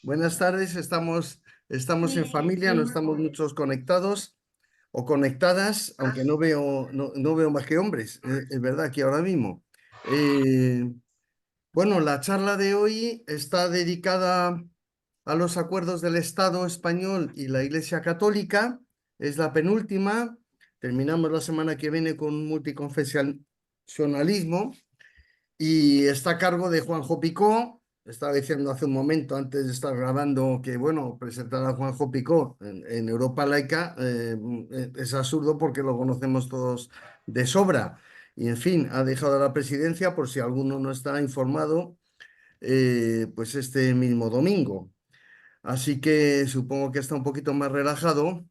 Buenas tardes, estamos en Muy familia, no estamos muchos conectados o conectadas, aunque no veo más que hombres, es verdad, aquí ahora mismo. Eh, bueno, la charla de hoy está dedicada a los acuerdos del Estado español y la Iglesia Católica. Es la penúltima. Terminamos la semana que viene con multiconfesionalismo. Y está a cargo de Juanjo Picó. Estaba diciendo hace un momento, antes de estar grabando, que bueno, presentar a Juanjo Picó en Europa Laica es absurdo porque lo conocemos todos de sobra. Y en fin, ha dejado la presidencia por si alguno no está informado, pues este mismo domingo. Así que supongo que está un poquito más relajado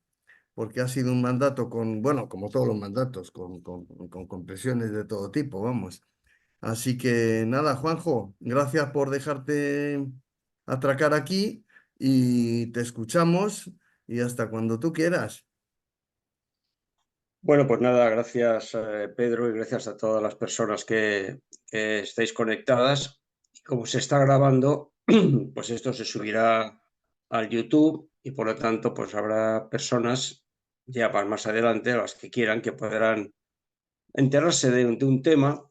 porque ha sido un mandato con, bueno, como todos los mandatos, con presiones de todo tipo, vamos. Así que nada, Juanjo, gracias por dejarte atracar aquí y te escuchamos y hasta cuando tú quieras. Bueno, pues nada, gracias Pedro, y gracias a todas las personas que estáis conectadas. Como se está grabando, pues esto se subirá al YouTube y por lo tanto pues habrá personas ya para más adelante, las que quieran, que podrán enterarse de un tema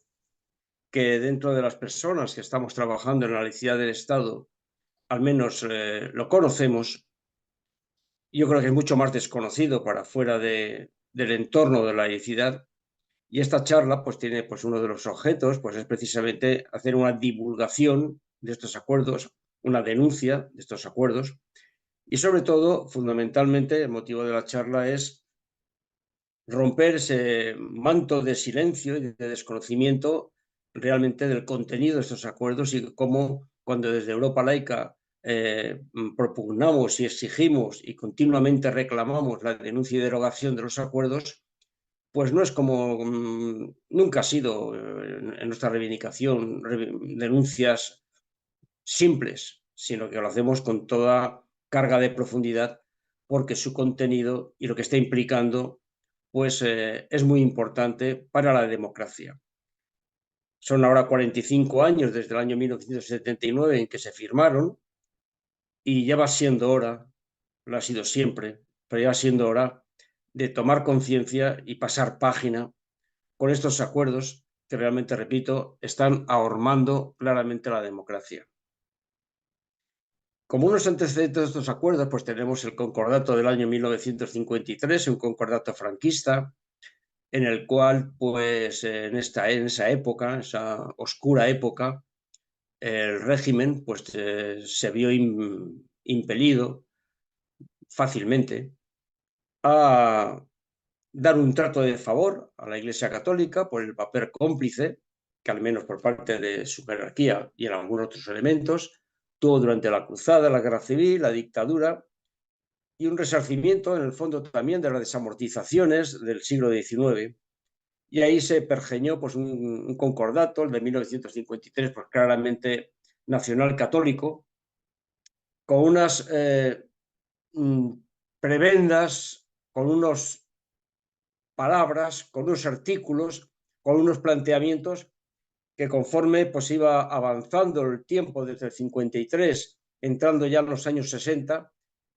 que dentro de las personas que estamos trabajando en la laicidad del Estado, al menos lo conocemos. Yo creo que es mucho más desconocido para fuera del entorno de la laicidad. Y esta charla pues tiene pues uno de los objetos pues es precisamente hacer una divulgación de estos acuerdos, una denuncia de estos acuerdos y sobre todo, fundamentalmente, el motivo de la charla es romper ese manto de silencio y de desconocimiento realmente del contenido de estos acuerdos y cómo cuando desde Europa Laica propugnamos y exigimos y continuamente reclamamos la denuncia y derogación de los acuerdos, pues no es como nunca ha sido en nuestra reivindicación, denuncias simples, sino que lo hacemos con toda carga de profundidad porque su contenido y lo que está implicando pues es muy importante para la democracia. Son ahora 45 años desde el año 1979 en que se firmaron y ya va siendo hora, lo ha sido siempre, pero ya va siendo hora de tomar conciencia y pasar página con estos acuerdos que realmente, repito, están ahormando claramente la democracia. Como unos antecedentes de estos acuerdos, pues tenemos el concordato del año 1953, un concordato franquista, en el cual, pues, en esa época, esa oscura época, el régimen, pues, se vio impelido fácilmente a dar un trato de favor a la Iglesia Católica por el papel cómplice, que al menos por parte de su jerarquía y en algunos otros elementos, tuvo durante la Cruzada, la Guerra Civil, la dictadura, y un resarcimiento en el fondo también de las desamortizaciones del siglo XIX. Y ahí se pergeñó pues, un concordato, el de 1953, pues claramente nacional católico, con unas prebendas, con unos palabras, con unos artículos, con unos planteamientos que conforme pues iba avanzando el tiempo desde el 53, entrando ya en los años 60,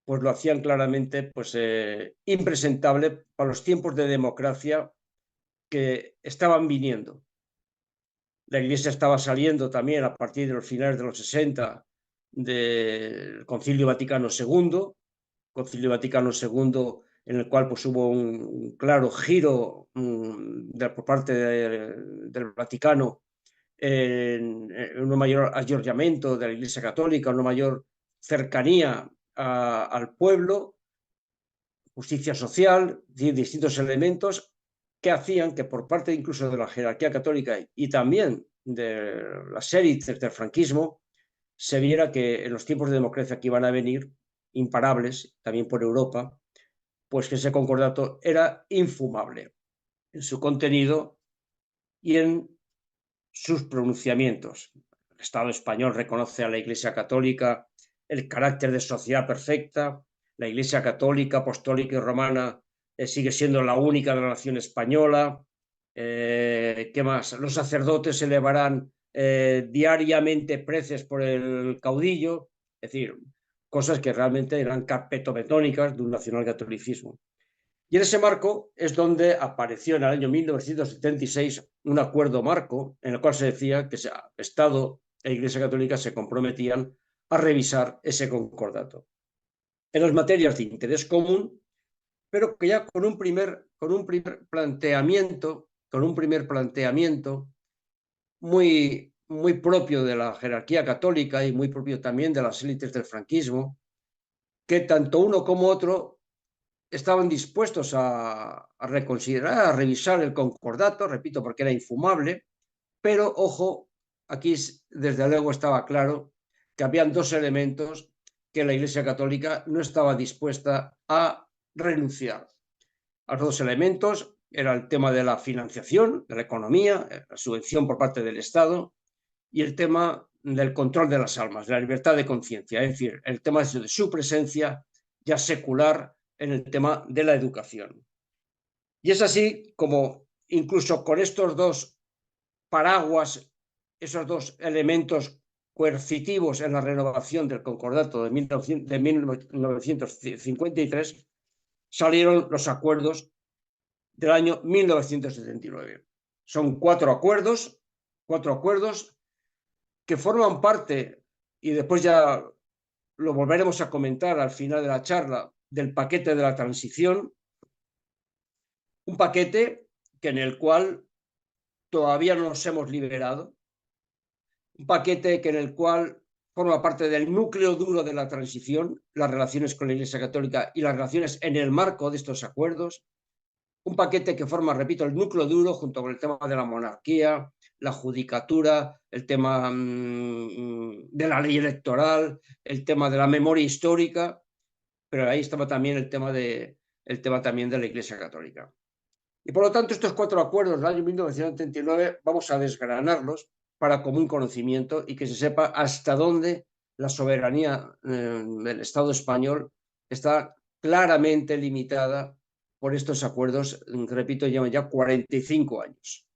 pues lo hacían claramente pues, impresentable para los tiempos de democracia que estaban viniendo. La Iglesia estaba saliendo también a partir de los finales de los 60 del Concilio Vaticano II, Concilio Vaticano II en el cual pues, hubo un claro giro por parte del Vaticano en un mayor ayornamiento de la Iglesia Católica, una mayor cercanía al pueblo, justicia social, distintos elementos que hacían que por parte incluso de la jerarquía católica y también de las élites del franquismo se viera que en los tiempos de democracia que iban a venir, imparables, también por Europa, pues que ese concordato era infumable en su contenido y en sus pronunciamientos. El Estado español reconoce a la Iglesia Católica el carácter de sociedad perfecta. La Iglesia Católica, Apostólica y Romana sigue siendo la única de la nación española. ¿Qué más? Los sacerdotes elevarán diariamente preces por el caudillo. Es decir, cosas que realmente eran carpetobetónicas de un nacionalcatolicismo. Y en ese marco es donde apareció en el año 1976 un acuerdo marco en el cual se decía que Estado e Iglesia Católica se comprometían a revisar ese concordato en las materias de interés común, pero que ya con un primer planteamiento muy propio de la jerarquía católica y muy propio también de las élites del franquismo, que tanto uno como otro estaban dispuestos a reconsiderar, a revisar el concordato, repito, porque era infumable, pero ojo, aquí desde luego estaba claro que habían dos elementos que la Iglesia Católica no estaba dispuesta a renunciar. A los dos elementos era el tema de la financiación, de la economía, la subvención por parte del Estado, y el tema del control de las almas, de la libertad de conciencia, es decir, el tema de su presencia ya secular en el tema de la educación. Y es así como incluso con estos dos paraguas, esos dos elementos coercitivos en la renovación del concordato de 1953, salieron los acuerdos del año 1979. Son cuatro acuerdos que forman parte, y después ya lo volveremos a comentar al final de la charla, del paquete de la transición, un paquete en el cual todavía no nos hemos liberado, un paquete en el cual forma parte del núcleo duro de la transición, las relaciones con la Iglesia Católica y las relaciones en el marco de estos acuerdos, un paquete que forma, repito, el núcleo duro junto con el tema de la monarquía, la judicatura, el tema de la ley electoral, el tema de la memoria histórica, pero ahí estaba también el tema también de la Iglesia Católica. Y por lo tanto, estos cuatro acuerdos del año 1979 vamos a desgranarlos para común conocimiento y que se sepa hasta dónde la soberanía del Estado español está claramente limitada por estos acuerdos, repito, llevan ya 45 años.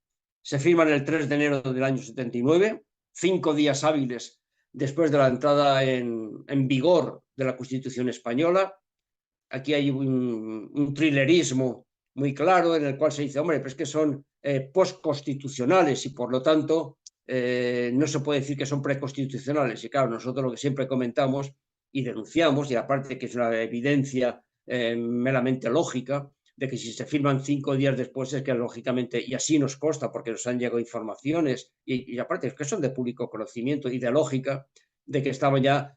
Se firman el 3 de enero del año 79, 5 días hábiles después de la entrada en vigor de la Constitución española. Aquí hay un thrillerismo muy claro en el cual se dice, hombre, pero es que son postconstitucionales y por lo tanto no se puede decir que son preconstitucionales. Y claro, nosotros lo que siempre comentamos y denunciamos, y aparte que es una evidencia meramente lógica, de que si se firman 5 días después es que lógicamente, y así nos consta porque nos han llegado informaciones, y aparte es que son de público conocimiento y de lógica, de que estaban ya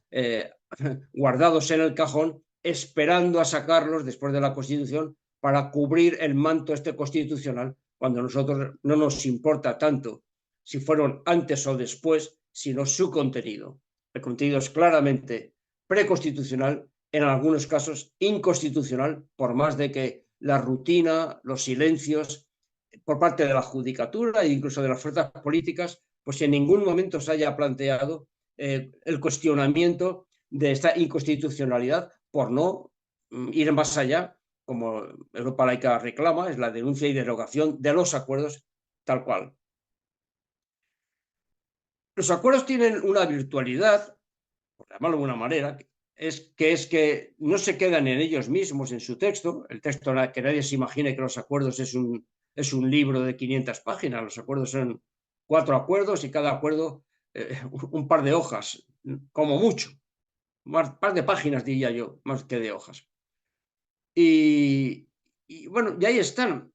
guardados en el cajón esperando a sacarlos después de la Constitución para cubrir el manto este constitucional, cuando a nosotros no nos importa tanto si fueron antes o después, sino su contenido. El contenido es claramente preconstitucional, en algunos casos inconstitucional, por más de que la rutina, los silencios por parte de la judicatura e incluso de las fuerzas políticas, pues en ningún momento se haya planteado el cuestionamiento de esta inconstitucionalidad por no ir más allá, como Europa Laica reclama, es la denuncia y derogación de los acuerdos tal cual. Los acuerdos tienen una virtualidad, por llamarlo de alguna manera, es que no se quedan en ellos mismos, en su texto. El texto, que nadie se imagine que los acuerdos es un libro de 500 páginas. Los acuerdos son 4 acuerdos y cada acuerdo un par de hojas, como mucho. Un par de páginas, diría yo, más que de hojas. Y bueno, y ahí están.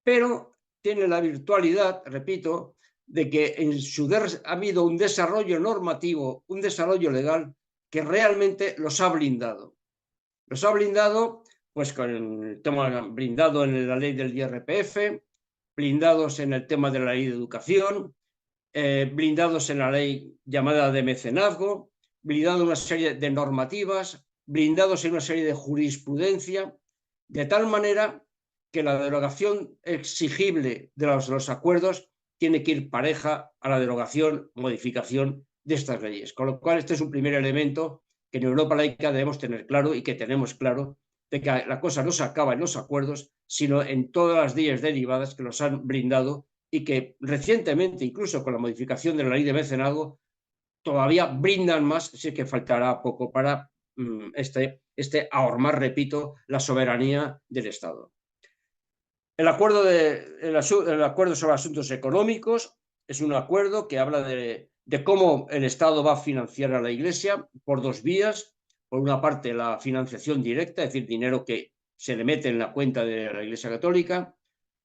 Pero tiene la virtualidad, repito, de que ha habido un desarrollo normativo, un desarrollo legal que realmente los ha blindado. Los ha blindado, pues con el tema blindado en la ley del IRPF, blindados en el tema de la ley de educación, blindados en la ley llamada de mecenazgo, blindados en una serie de normativas, blindados en una serie de jurisprudencia, de tal manera que la derogación exigible de los acuerdos tiene que ir pareja a la derogación, modificación de estas leyes. Con lo cual, este es un primer elemento que en Europa laica debemos tener claro y que tenemos claro, de que la cosa no se acaba en los acuerdos, sino en todas las leyes derivadas que los han brindado y que recientemente, incluso con la modificación de la ley de mecenazgo, todavía brindan más, sé que faltará poco para ahormar, repito, la soberanía del Estado. El acuerdo sobre asuntos económicos es un acuerdo que habla de cómo el Estado va a financiar a la Iglesia por dos vías. Por una parte, la financiación directa, es decir, dinero que se le mete en la cuenta de la Iglesia Católica,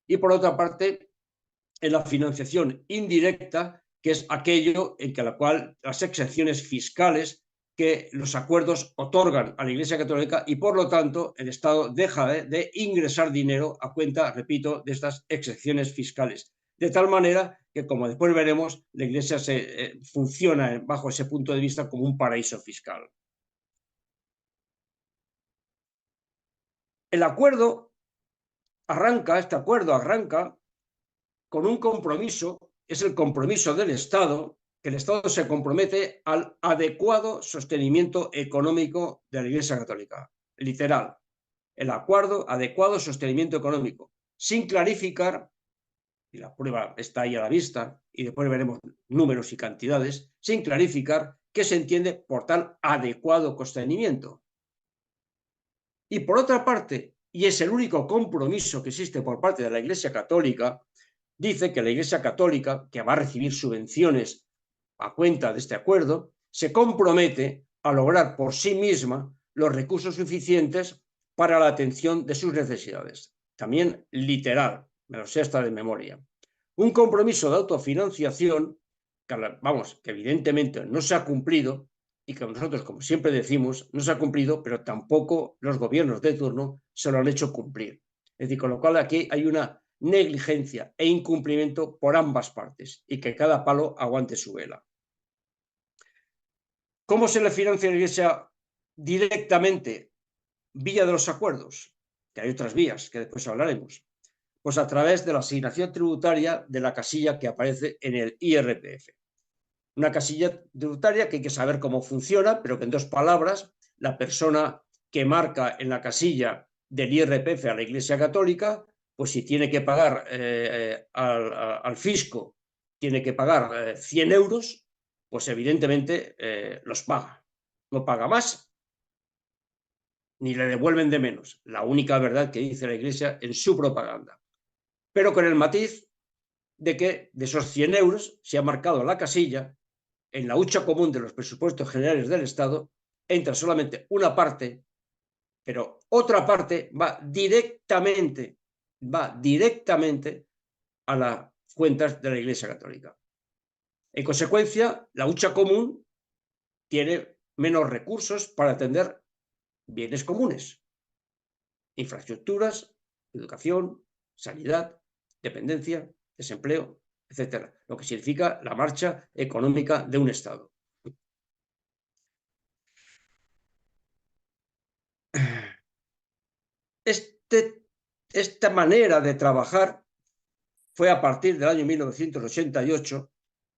y por otra parte, en la financiación indirecta, que es aquello en que la cual las exenciones fiscales que los acuerdos otorgan a la Iglesia Católica y por lo tanto el Estado deja de ingresar dinero a cuenta, repito, de estas exenciones fiscales. De tal manera que, como después veremos, la Iglesia funciona bajo ese punto de vista como un paraíso fiscal. Este acuerdo arranca con un compromiso, es el compromiso del Estado, que el Estado se compromete al adecuado sostenimiento económico de la Iglesia Católica. Literal, el acuerdo adecuado sostenimiento económico, sin clarificar, y la prueba está ahí a la vista, y después veremos números y cantidades, sin clarificar qué se entiende por tal adecuado sostenimiento. Y por otra parte, y es el único compromiso que existe por parte de la Iglesia Católica, dice que la Iglesia Católica, que va a recibir subvenciones a cuenta de este acuerdo, se compromete a lograr por sí misma los recursos suficientes para la atención de sus necesidades. También literal, me lo sé hasta de memoria. Un compromiso de autofinanciación que evidentemente no se ha cumplido y que nosotros, como siempre decimos, no se ha cumplido, pero tampoco los gobiernos de turno se lo han hecho cumplir. Es decir, con lo cual aquí hay una negligencia e incumplimiento por ambas partes y que cada palo aguante su vela. ¿Cómo se le financia a la Iglesia directamente? Vía de los acuerdos, que hay otras vías que después hablaremos. Pues a través de la asignación tributaria de la casilla que aparece en el IRPF. Una casilla tributaria que hay que saber cómo funciona, pero que en dos palabras, la persona que marca en la casilla del IRPF a la Iglesia Católica, pues si tiene que pagar al fisco, tiene que pagar 100 euros, pues evidentemente los paga. No paga más, ni le devuelven de menos. La única verdad que dice la Iglesia en su propaganda. Pero con el matiz de que de esos 100 euros se ha marcado la casilla en la hucha común de los presupuestos generales del Estado, entra solamente una parte, pero otra parte va directamente a las cuentas de la Iglesia Católica. En consecuencia, la hucha común tiene menos recursos para atender bienes comunes, infraestructuras, educación, sanidad, dependencia, desempleo, etcétera, lo que significa la marcha económica de un Estado. Esta manera de trabajar fue a partir del año 1988,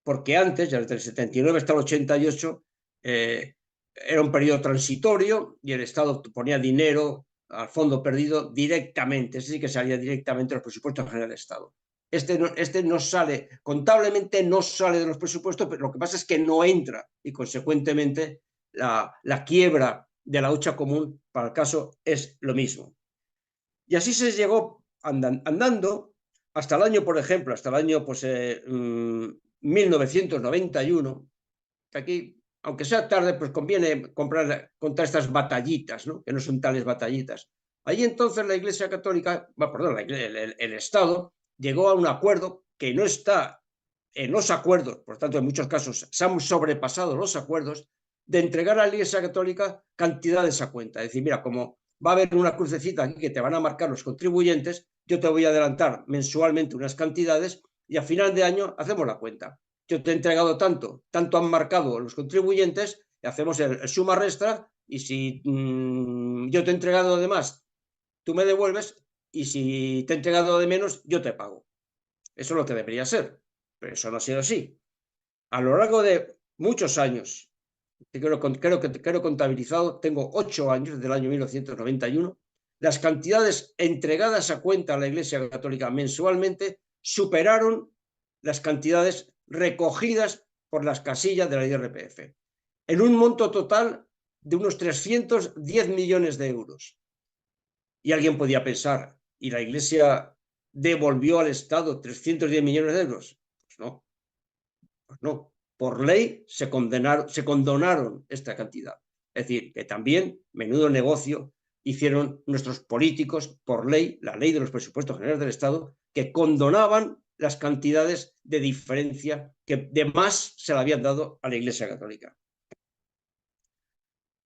porque antes, ya desde el 79 hasta el 88, era un periodo transitorio y el Estado ponía dinero al fondo perdido directamente, es decir, que salía directamente de los presupuestos generales del Estado. Este no sale, contablemente no sale de los presupuestos, pero lo que pasa es que no entra y consecuentemente la quiebra de la hucha común para el caso es lo mismo. Y así se llegó andando hasta el año, por ejemplo, hasta el año 1991, que aquí, aunque sea tarde, pues conviene contar estas batallitas, ¿no? Que no son tales batallitas. Ahí entonces la Iglesia Católica, perdón, el Estado llegó a un acuerdo que no está en los acuerdos, por tanto, en muchos casos se han sobrepasado los acuerdos, de entregar a la Iglesia Católica cantidades a cuenta. Es decir, mira, como va a haber una crucecita aquí que te van a marcar los contribuyentes, yo te voy a adelantar mensualmente unas cantidades y a final de año hacemos la cuenta. Yo te he entregado tanto han marcado los contribuyentes, y hacemos el suma-restra, y si yo te he entregado de más, tú me devuelves, y si te he entregado de menos, yo te pago. Eso es lo que debería ser, pero eso no ha sido así. A lo largo de muchos años, creo contabilizado, tengo 8 años, desde el año 1991, las cantidades entregadas a cuenta a la Iglesia Católica mensualmente superaron las cantidades recogidas por las casillas de la IRPF, en un monto total de unos 310 millones de euros. Y alguien podía pensar, ¿y la Iglesia devolvió al Estado 310 millones de euros? Pues no, pues no. Por ley se condonaron esta cantidad. Es decir, que también, menudo negocio, hicieron nuestros políticos por ley, la ley de los presupuestos generales del Estado, que condonaban las cantidades de diferencia que de más se le habían dado a la Iglesia Católica.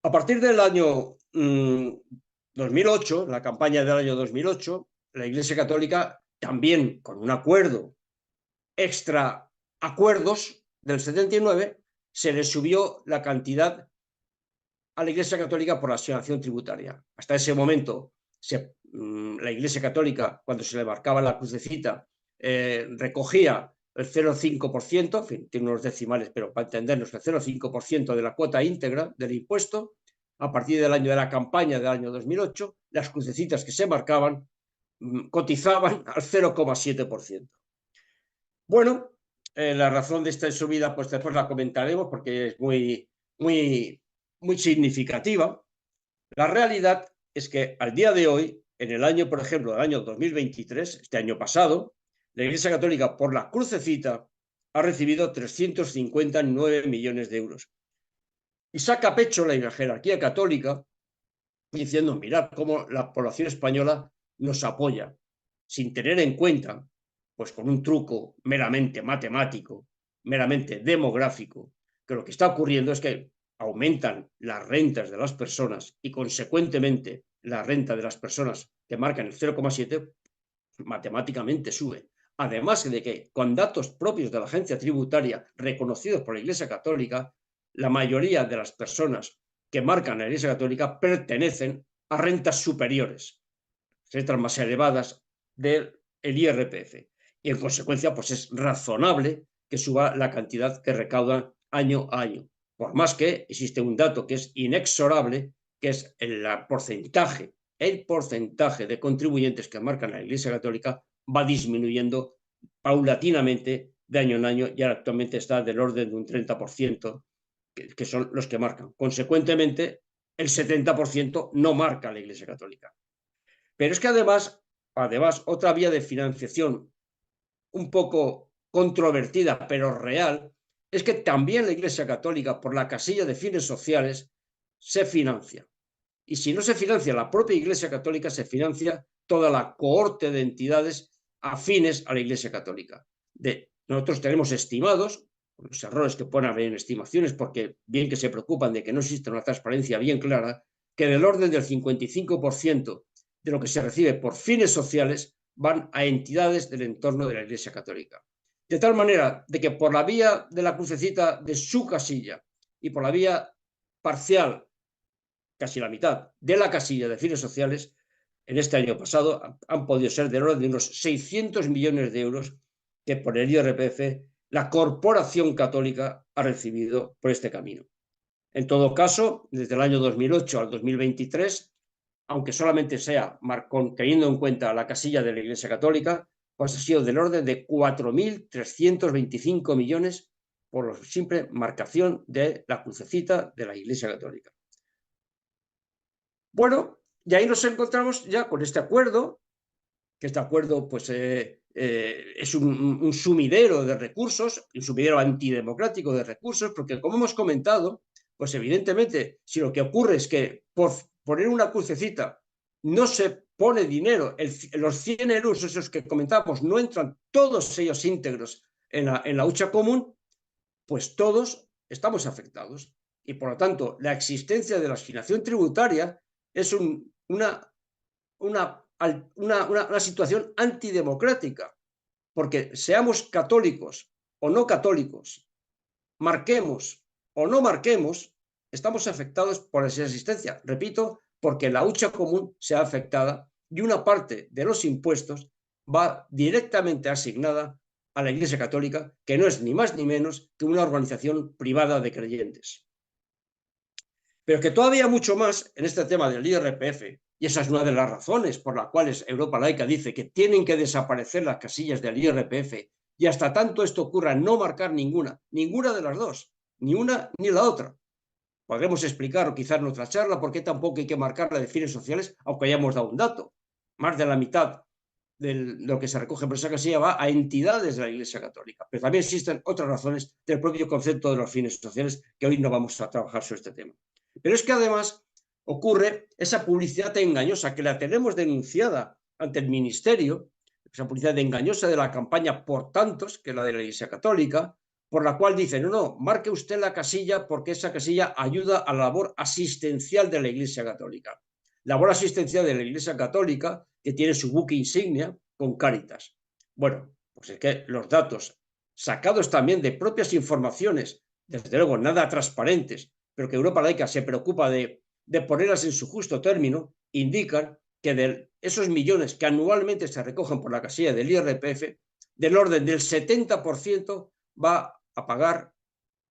A partir del año 2008, la campaña del año 2008, la Iglesia Católica, también con un acuerdo extra acuerdos del 79, se le subió la cantidad a la Iglesia Católica por la asignación tributaria. Hasta ese momento, la Iglesia Católica, cuando se le marcaba la crucecita, recogía el 0,5%, en fin, tiene unos decimales, pero para entendernos, el 0,5% de la cuota íntegra del impuesto. A partir del año de la campaña del año 2008, las crucecitas que se marcaban cotizaban al 0,7%. Bueno, la razón de esta subida, pues después la comentaremos porque es muy, muy, muy significativa. La realidad es que al día de hoy, en el año, por ejemplo, del año 2023, este año pasado, la Iglesia Católica, por la crucecita, ha recibido 359 millones de euros. Y saca pecho la jerarquía católica diciendo, mirad cómo la población española nos apoya, sin tener en cuenta, pues con un truco meramente matemático, meramente demográfico, que lo que está ocurriendo es que aumentan las rentas de las personas y consecuentemente la renta de las personas que marcan el 0,7 matemáticamente sube. Además de que con datos propios de la agencia tributaria reconocidos por la Iglesia Católica, la mayoría de las personas que marcan la Iglesia Católica pertenecen a rentas superiores, rentas más elevadas del IRPF. Y en consecuencia, pues es razonable que suba la cantidad que recaudan año a año. Por más que existe un dato que es inexorable, que es el porcentaje de contribuyentes que marcan la Iglesia Católica va disminuyendo paulatinamente de año en año y actualmente está del orden de un 30%, que son los que marcan. Consecuentemente, el 70% no marca la Iglesia Católica. Pero es que además, otra vía de financiación un poco controvertida, pero real, es que también la Iglesia Católica, por la casilla de fines sociales, se financia. Y si no se financia la propia Iglesia Católica, se financia toda la cohorte de entidades afines a la Iglesia Católica. Nosotros tenemos estimados, los errores que pueden haber en estimaciones, porque bien que se preocupan de que no existe una transparencia bien clara, que del orden del 55% de lo que se recibe por fines sociales van a entidades del entorno de la Iglesia Católica. De tal manera de que por la vía de la crucecita de su casilla y por la vía parcial, casi la mitad, de la casilla de fines sociales, en este año pasado han podido ser del orden de unos 600 millones de euros que por el IRPF la Corporación Católica ha recibido por este camino. En todo caso, desde el año 2008 al 2023, aunque solamente sea teniendo en cuenta la casilla de la Iglesia Católica, pues ha sido del orden de 4.325 millones por la simple marcación de la crucecita de la Iglesia Católica. Bueno, y ahí nos encontramos ya con este acuerdo, que este acuerdo pues, es un sumidero de recursos, un sumidero antidemocrático de recursos, porque como hemos comentado, pues evidentemente, si lo que ocurre es que por poner una crucecita no se pone dinero, los 100 euros esos que comentábamos no entran todos ellos íntegros en la hucha común, pues todos estamos afectados. Y por lo tanto, la existencia de la asignación tributaria es una situación antidemocrática, porque seamos católicos o no católicos, marquemos o no marquemos, estamos afectados por esa existencia. Repito, porque la hucha común se ha afectada y una parte de los impuestos va directamente asignada a la Iglesia Católica, que no es ni más ni menos que una organización privada de creyentes. Pero que todavía mucho más en este tema del IRPF, y esa es una de las razones por las cuales Europa Laica dice que tienen que desaparecer las casillas del IRPF, y hasta tanto esto ocurra no marcar ninguna de las dos, ni una ni la otra. podremos explicar, o quizás en otra charla, por qué tampoco hay que marcarla de fines sociales, aunque hayamos dado un dato. Más de la mitad de lo que se recoge por esa casilla va a entidades de la Iglesia Católica. Pero también existen otras razones del propio concepto de los fines sociales, que hoy no vamos a trabajar sobre este tema. Pero es que además ocurre esa publicidad engañosa que la tenemos denunciada ante el Ministerio, esa publicidad engañosa de la campaña Por Tantos, que es la de la Iglesia Católica, por la cual dice, no, marque usted la casilla porque esa casilla ayuda a la labor asistencial de la Iglesia Católica. Labor asistencial de la Iglesia Católica que tiene su buque insignia con Cáritas. Bueno, pues es que los datos sacados también de propias informaciones, desde luego nada transparentes, pero que Europa Laica se preocupa de ponerlas en su justo término, indican que de esos millones que anualmente se recogen por la casilla del IRPF, del orden del 70% va a pagar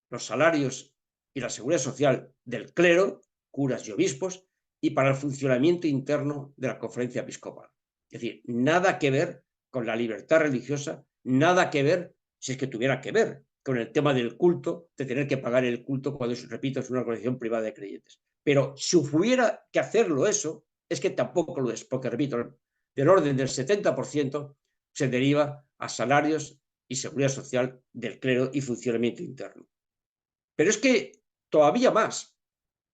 los salarios y la seguridad social del clero, curas y obispos, y para el funcionamiento interno de la conferencia episcopal. Es decir, nada que ver con la libertad religiosa, nada que ver, si es que tuviera que ver, con el tema del culto, de tener que pagar el culto cuando, repito, es una organización privada de creyentes. Pero si hubiera que hacerlo eso, es que tampoco lo es, porque, repito, del orden del 70% se deriva a salarios y seguridad social del clero y funcionamiento interno. Pero es que todavía más,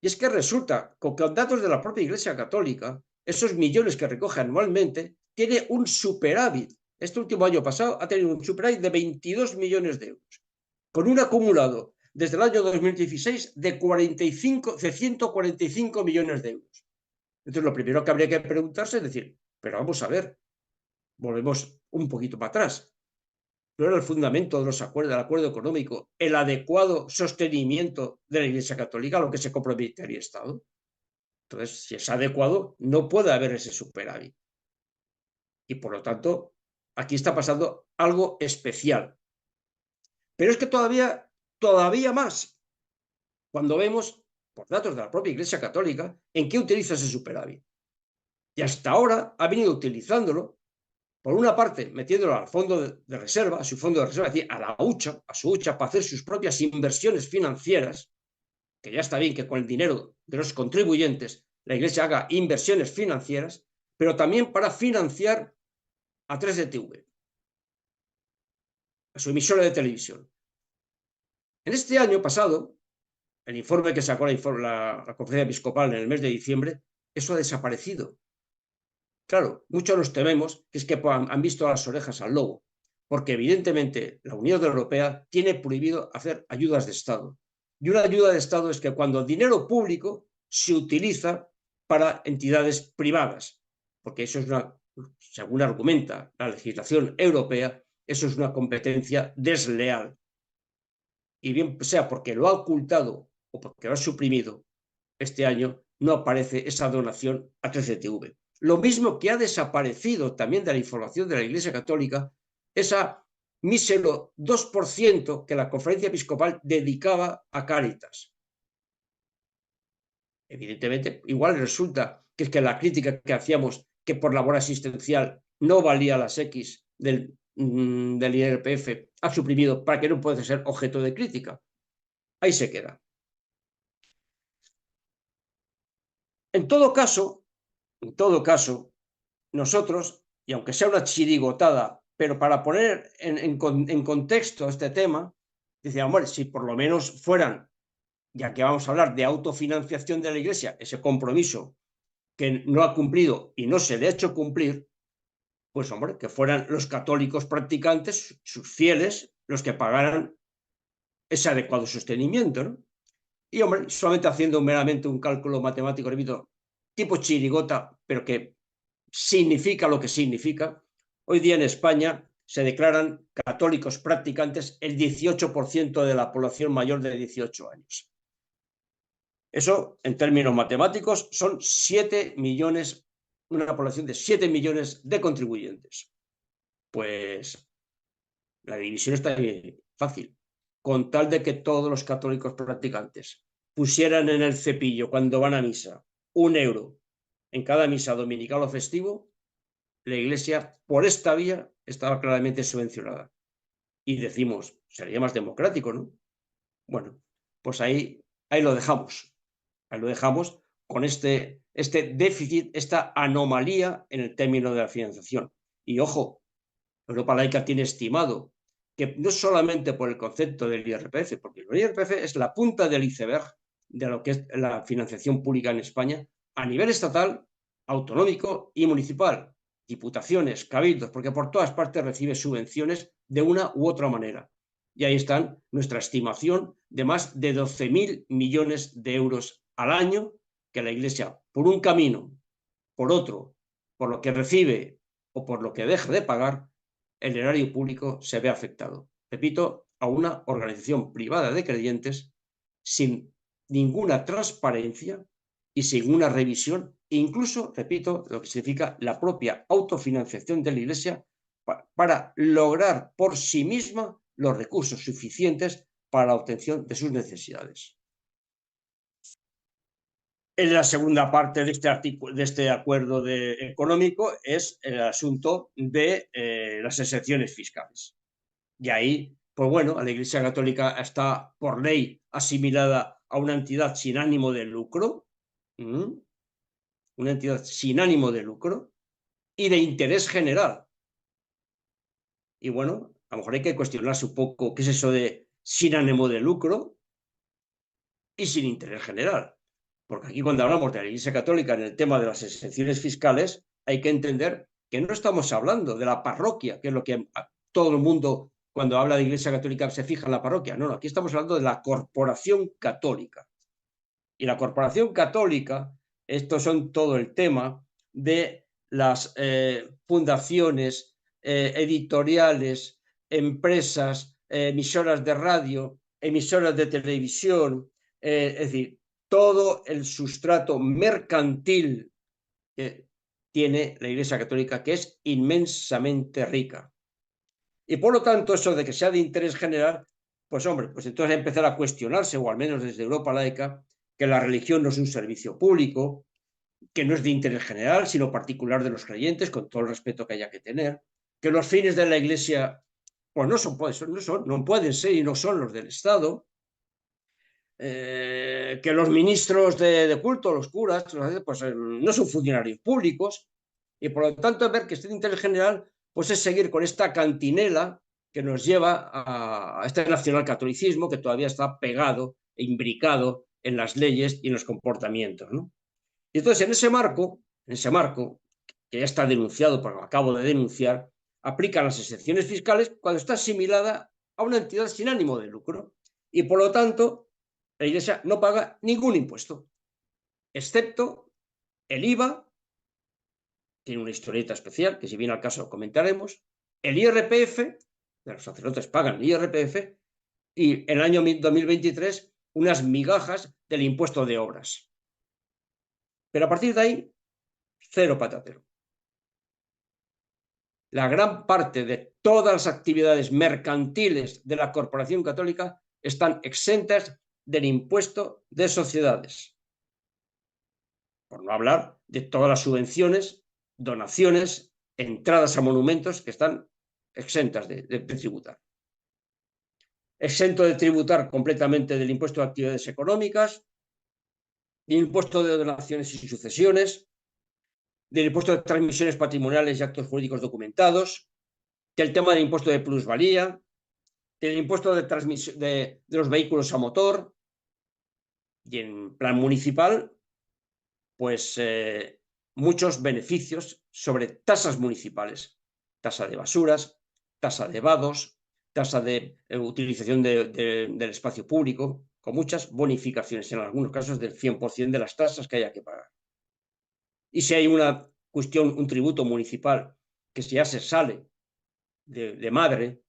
y es que resulta que con datos de la propia Iglesia Católica, esos millones que recoge anualmente, tiene un superávit. Este último año pasado ha tenido un superávit de 22 millones de euros, con un acumulado desde el año 2016 de 145 millones de euros. Entonces, lo primero que habría que preguntarse es decir, pero vamos a ver, volvemos un poquito para atrás. ¿No era el fundamento de los acuerdos, del acuerdo económico, el adecuado sostenimiento de la Iglesia Católica a lo que se compromete el Estado? Entonces, si es adecuado, no puede haber ese superávit. Y por lo tanto, aquí está pasando algo especial. Pero es que todavía más, cuando vemos, por datos de la propia Iglesia Católica, en qué utiliza ese superávit. Y hasta ahora ha venido utilizándolo, por una parte, metiéndolo al fondo de reserva, a su fondo de reserva, es decir, a la hucha, a su hucha, para hacer sus propias inversiones financieras, que ya está bien que con el dinero de los contribuyentes la Iglesia haga inversiones financieras, pero también para financiar a 3DTV, a su emisora de televisión. En este año pasado, el informe que sacó la Conferencia Episcopal en el mes de diciembre, eso ha desaparecido. Claro, muchos nos tememos que es que han visto las orejas al lobo, porque evidentemente la Unión Europea tiene prohibido hacer ayudas de Estado. Y una ayuda de Estado es que cuando el dinero público se utiliza para entidades privadas, porque eso es según argumenta la legislación europea, eso es una competencia desleal. Y bien sea porque lo ha ocultado o porque lo ha suprimido, este año no aparece esa donación a 3DTV. Lo mismo que ha desaparecido también de la información de la Iglesia Católica esa mísero 2% que la Conferencia Episcopal dedicaba a Cáritas. Evidentemente, igual resulta que es que la crítica que hacíamos que por labor asistencial no valía las X del IRPF ha suprimido para que no pueda ser objeto de crítica. Ahí se queda. En todo caso, nosotros, y aunque sea una chirigotada, pero para poner en contexto este tema, decíamos, bueno, si por lo menos fueran, ya que vamos a hablar de autofinanciación de la Iglesia, ese compromiso que no ha cumplido y no se le ha hecho cumplir, pues hombre, que fueran los católicos practicantes, sus fieles, los que pagaran ese adecuado sostenimiento, ¿no? Y hombre, solamente haciendo meramente un cálculo matemático, repito, tipo chirigota, pero que significa lo que significa. Hoy día en España se declaran católicos practicantes el 18% de la población mayor de 18 años. Eso, en términos matemáticos, son 7 millones, una población de 7 millones de contribuyentes. Pues la división está bien fácil. Con tal de que todos los católicos practicantes pusieran en el cepillo cuando van a misa 1 euro en cada misa dominical o festivo, la Iglesia, por esta vía, estaba claramente subvencionada. Y decimos, sería más democrático, ¿no? Bueno, pues ahí lo dejamos. Ahí lo dejamos con este déficit, esta anomalía en el término de la financiación. Y ojo, Europa Laica tiene estimado que no solamente por el concepto del IRPF, porque el IRPF es la punta del iceberg de lo que es la financiación pública en España a nivel estatal, autonómico y municipal, diputaciones, cabildos, porque por todas partes recibe subvenciones de una u otra manera. Y ahí está nuestra estimación de más de 12.000 millones de euros al año que la Iglesia, por un camino, por otro, por lo que recibe o por lo que deja de pagar, el erario público se ve afectado. Repito, a una organización privada de creyentes sin ninguna transparencia y sin una revisión, incluso, repito, lo que significa la propia autofinanciación de la Iglesia para lograr por sí misma los recursos suficientes para la obtención de sus necesidades. En la segunda parte de este acuerdo económico es el asunto de las exenciones fiscales. Y ahí, pues bueno, la Iglesia Católica está por ley asimilada a una entidad sin ánimo de lucro, una entidad sin ánimo de lucro y de interés general. Y bueno, a lo mejor hay que cuestionarse un poco qué es eso de sin ánimo de lucro y sin interés general. Porque aquí cuando hablamos de la Iglesia Católica en el tema de las exenciones fiscales, hay que entender que no estamos hablando de la parroquia, que es lo que todo el mundo cuando habla de Iglesia Católica se fija en la parroquia. No, aquí estamos hablando de la corporación católica. Y la corporación católica, estos son todo el tema de las fundaciones, editoriales, empresas, emisoras de radio, emisoras de televisión, es decir, todo el sustrato mercantil que tiene la Iglesia Católica, que es inmensamente rica. Y por lo tanto, eso de que sea de interés general, pues hombre, pues entonces empezar a cuestionarse, o al menos desde Europa laica, que la religión no es un servicio público, que no es de interés general, sino particular de los creyentes, con todo el respeto que haya que tener, que los fines de la Iglesia pues no pueden ser y no son los del Estado, que los ministros de culto, los curas, pues no son funcionarios públicos, y por lo tanto ver que este interés general pues es seguir con esta cantinela que nos lleva a este nacionalcatolicismo que todavía está pegado e imbricado en las leyes y en los comportamientos, ¿no? Y entonces en ese marco, que ya está denunciado, porque lo acabo de denunciar, aplican las exenciones fiscales cuando está asimilada a una entidad sin ánimo de lucro. Y por lo tanto, la Iglesia no paga ningún impuesto, excepto el IVA, tiene una historieta especial, que si viene al caso comentaremos, el IRPF, los sacerdotes pagan el IRPF, y en el año 2023 unas migajas del impuesto de obras. Pero a partir de ahí, cero patatero. La gran parte de todas las actividades mercantiles de la Corporación Católica están exentas del impuesto de sociedades. Por no hablar de todas las subvenciones, donaciones, entradas a monumentos que están exentas de tributar. Exento de tributar completamente del impuesto de actividades económicas, del impuesto de donaciones y sucesiones, del impuesto de transmisiones patrimoniales y actos jurídicos documentados, del tema del impuesto de plusvalía, del impuesto de los vehículos a motor, y en plan municipal, pues muchos beneficios sobre tasas municipales, tasa de basuras, tasa de vados, tasa de utilización del espacio público, con muchas bonificaciones, en algunos casos del 100% de las tasas que haya que pagar. Y si hay una cuestión, un tributo municipal que si ya se sale de madre,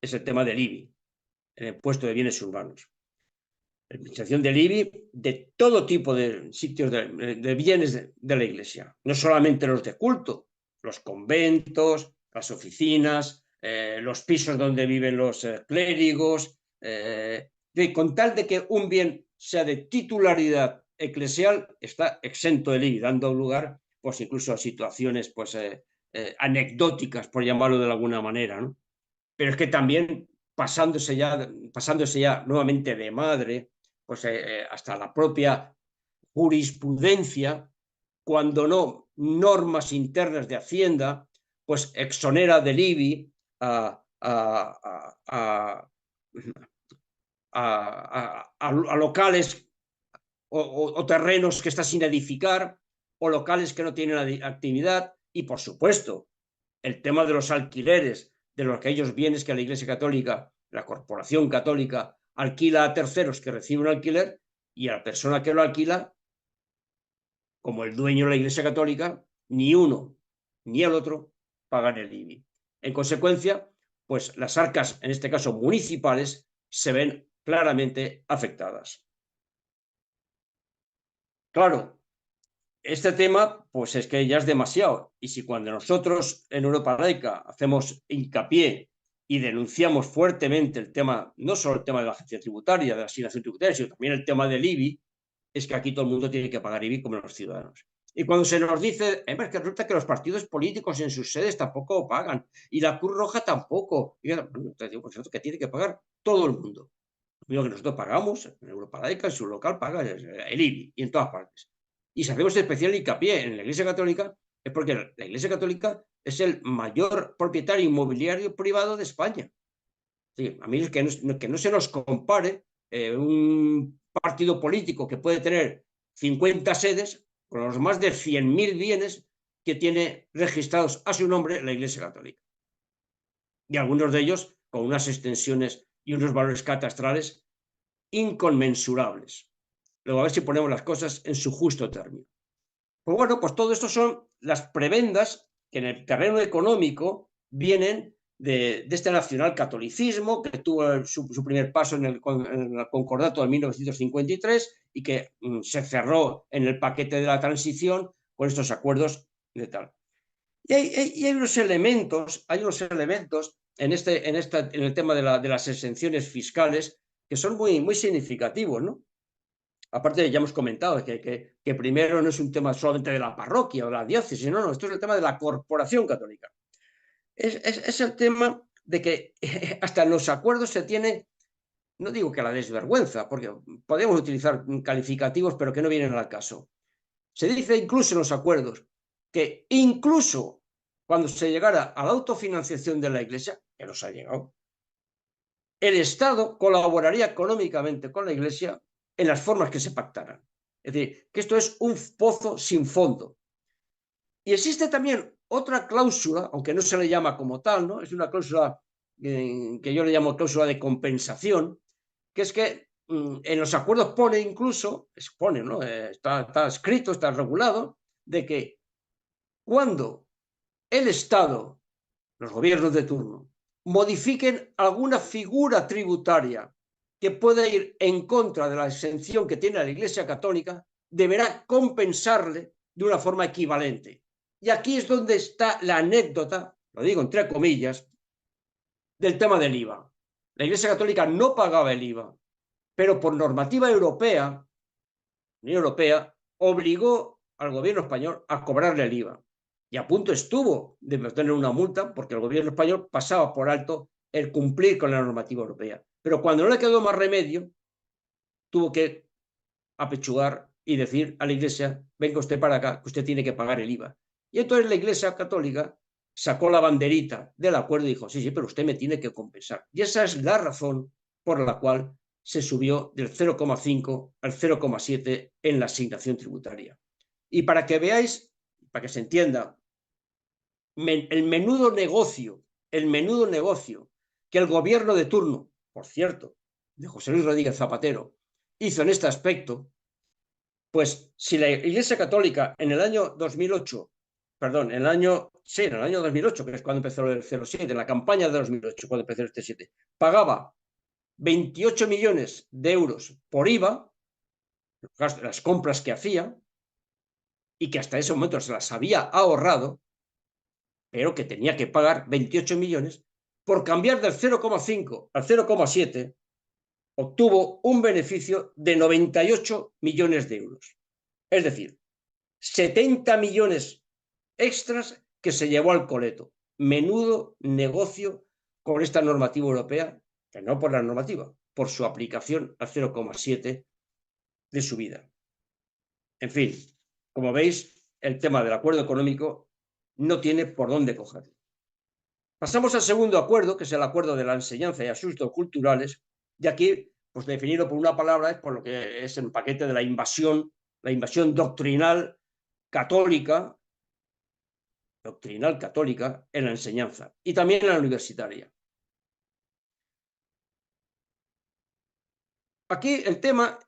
es el tema del IBI, el impuesto de bienes urbanos. La administración del IBI de todo tipo de sitios de bienes de la Iglesia, no solamente los de culto, los conventos, las oficinas, los pisos donde viven los clérigos, con tal de que un bien sea de titularidad eclesial, está exento del IBI, dando lugar pues incluso a situaciones pues, anecdóticas, por llamarlo de alguna manera, ¿no? Pero es que también pasándose ya nuevamente de madre, pues hasta la propia jurisprudencia, cuando no normas internas de Hacienda, pues exonera del IBI a locales o terrenos que está sin edificar, o locales que no tienen actividad, y por supuesto el tema de los alquileres de los aquellos bienes que la Iglesia Católica, la Corporación Católica, alquila a terceros que reciben un alquiler, y a la persona que lo alquila, como el dueño de la Iglesia Católica, ni uno ni el otro pagan el IBI. En consecuencia, pues las arcas, en este caso municipales, se ven claramente afectadas. Claro, este tema, pues es que ya es demasiado. Y si cuando nosotros en Europa Laica hacemos hincapié y denunciamos fuertemente el tema, no solo el tema de la agencia tributaria, de la asignación tributaria, sino también el tema del IBI, es que aquí todo el mundo tiene que pagar IBI como los ciudadanos. Y cuando se nos dice, es que resulta que los partidos políticos en sus sedes tampoco pagan, y la Cruz Roja tampoco, y yo, te digo, pues que tiene que pagar todo el mundo. Lo que nosotros pagamos, en Europa Laica, en su local, paga el IBI, y en todas partes. Y si hacemos especial hincapié en la Iglesia Católica, es porque la Iglesia Católica es el mayor propietario inmobiliario privado de España. Sí, a mí es que no se nos compare un partido político que puede tener 50 sedes con los más de 100.000 bienes que tiene registrados a su nombre la Iglesia Católica. Y algunos de ellos con unas extensiones y unos valores catastrales inconmensurables. Luego a ver si ponemos las cosas en su justo término. Pues bueno, pues todo esto son las prebendas que en el terreno económico vienen de este nacionalcatolicismo que tuvo su primer paso en el Concordato de 1953 y que se cerró en el paquete de la transición con estos acuerdos de tal. Y hay unos elementos en el tema de las exenciones fiscales que son muy significativos, ¿no? Aparte, ya hemos comentado que primero no es un tema solamente de la parroquia o de la diócesis, no, esto es el tema de la corporación católica. Es el tema de que hasta en los acuerdos se tiene, no digo que la desvergüenza, porque podemos utilizar calificativos, pero que no vienen al caso. Se dice incluso en los acuerdos que incluso cuando se llegara a la autofinanciación de la Iglesia, que nos ha llegado, el Estado colaboraría económicamente con la Iglesia en las formas que se pactaran. Es decir, que esto es un pozo sin fondo. Y existe también otra cláusula, aunque no se le llama como tal, ¿no? Es una cláusula que yo le llamo cláusula de compensación, que es que en los acuerdos pone incluso, ¿no? Está escrito, está regulado, de que cuando el Estado, los gobiernos de turno, modifiquen alguna figura tributaria que pueda ir en contra de la exención que tiene la Iglesia Católica, deberá compensarle de una forma equivalente. Y aquí es donde está la anécdota, lo digo entre comillas, del tema del IVA. La Iglesia Católica no pagaba el IVA, pero por normativa europea, la Unión Europea obligó al gobierno español a cobrarle el IVA. Y a punto estuvo de tener una multa porque el gobierno español pasaba por alto el cumplir con la normativa europea. Pero cuando no le quedó más remedio, tuvo que apechugar y decir a la Iglesia, venga usted para acá, que usted tiene que pagar el IVA. Y entonces la Iglesia Católica sacó la banderita del acuerdo y dijo, sí, pero usted me tiene que compensar. Y esa es la razón por la cual se subió del 0,5 al 0,7 en la asignación tributaria. Y para que veáis, para que se entienda, el menudo negocio que el gobierno de turno, por cierto, de José Luis Rodríguez Zapatero, hizo en este aspecto, pues si la Iglesia Católica en el año 2008, perdón, en el año 2008, que es cuando empezó el 07, en la campaña de 2008, cuando empezó este 7, pagaba 28 millones de euros por IVA, las compras que hacía, y que hasta ese momento se las había ahorrado, pero que tenía que pagar 28 millones, por cambiar del 0,5 al 0,7, obtuvo un beneficio de 98 millones de euros. Es decir, 70 millones extras que se llevó al coleto. Menudo negocio con esta normativa europea, que no por la normativa, por su aplicación al 0,7 de subida. En fin, como veis, el tema del acuerdo económico no tiene por dónde cogerlo. Pasamos al segundo acuerdo, que es el acuerdo de la enseñanza y asuntos culturales, y aquí, pues definido por una palabra, es por lo que es el paquete de la invasión doctrinal católica en la enseñanza y también en la universitaria. Aquí el tema,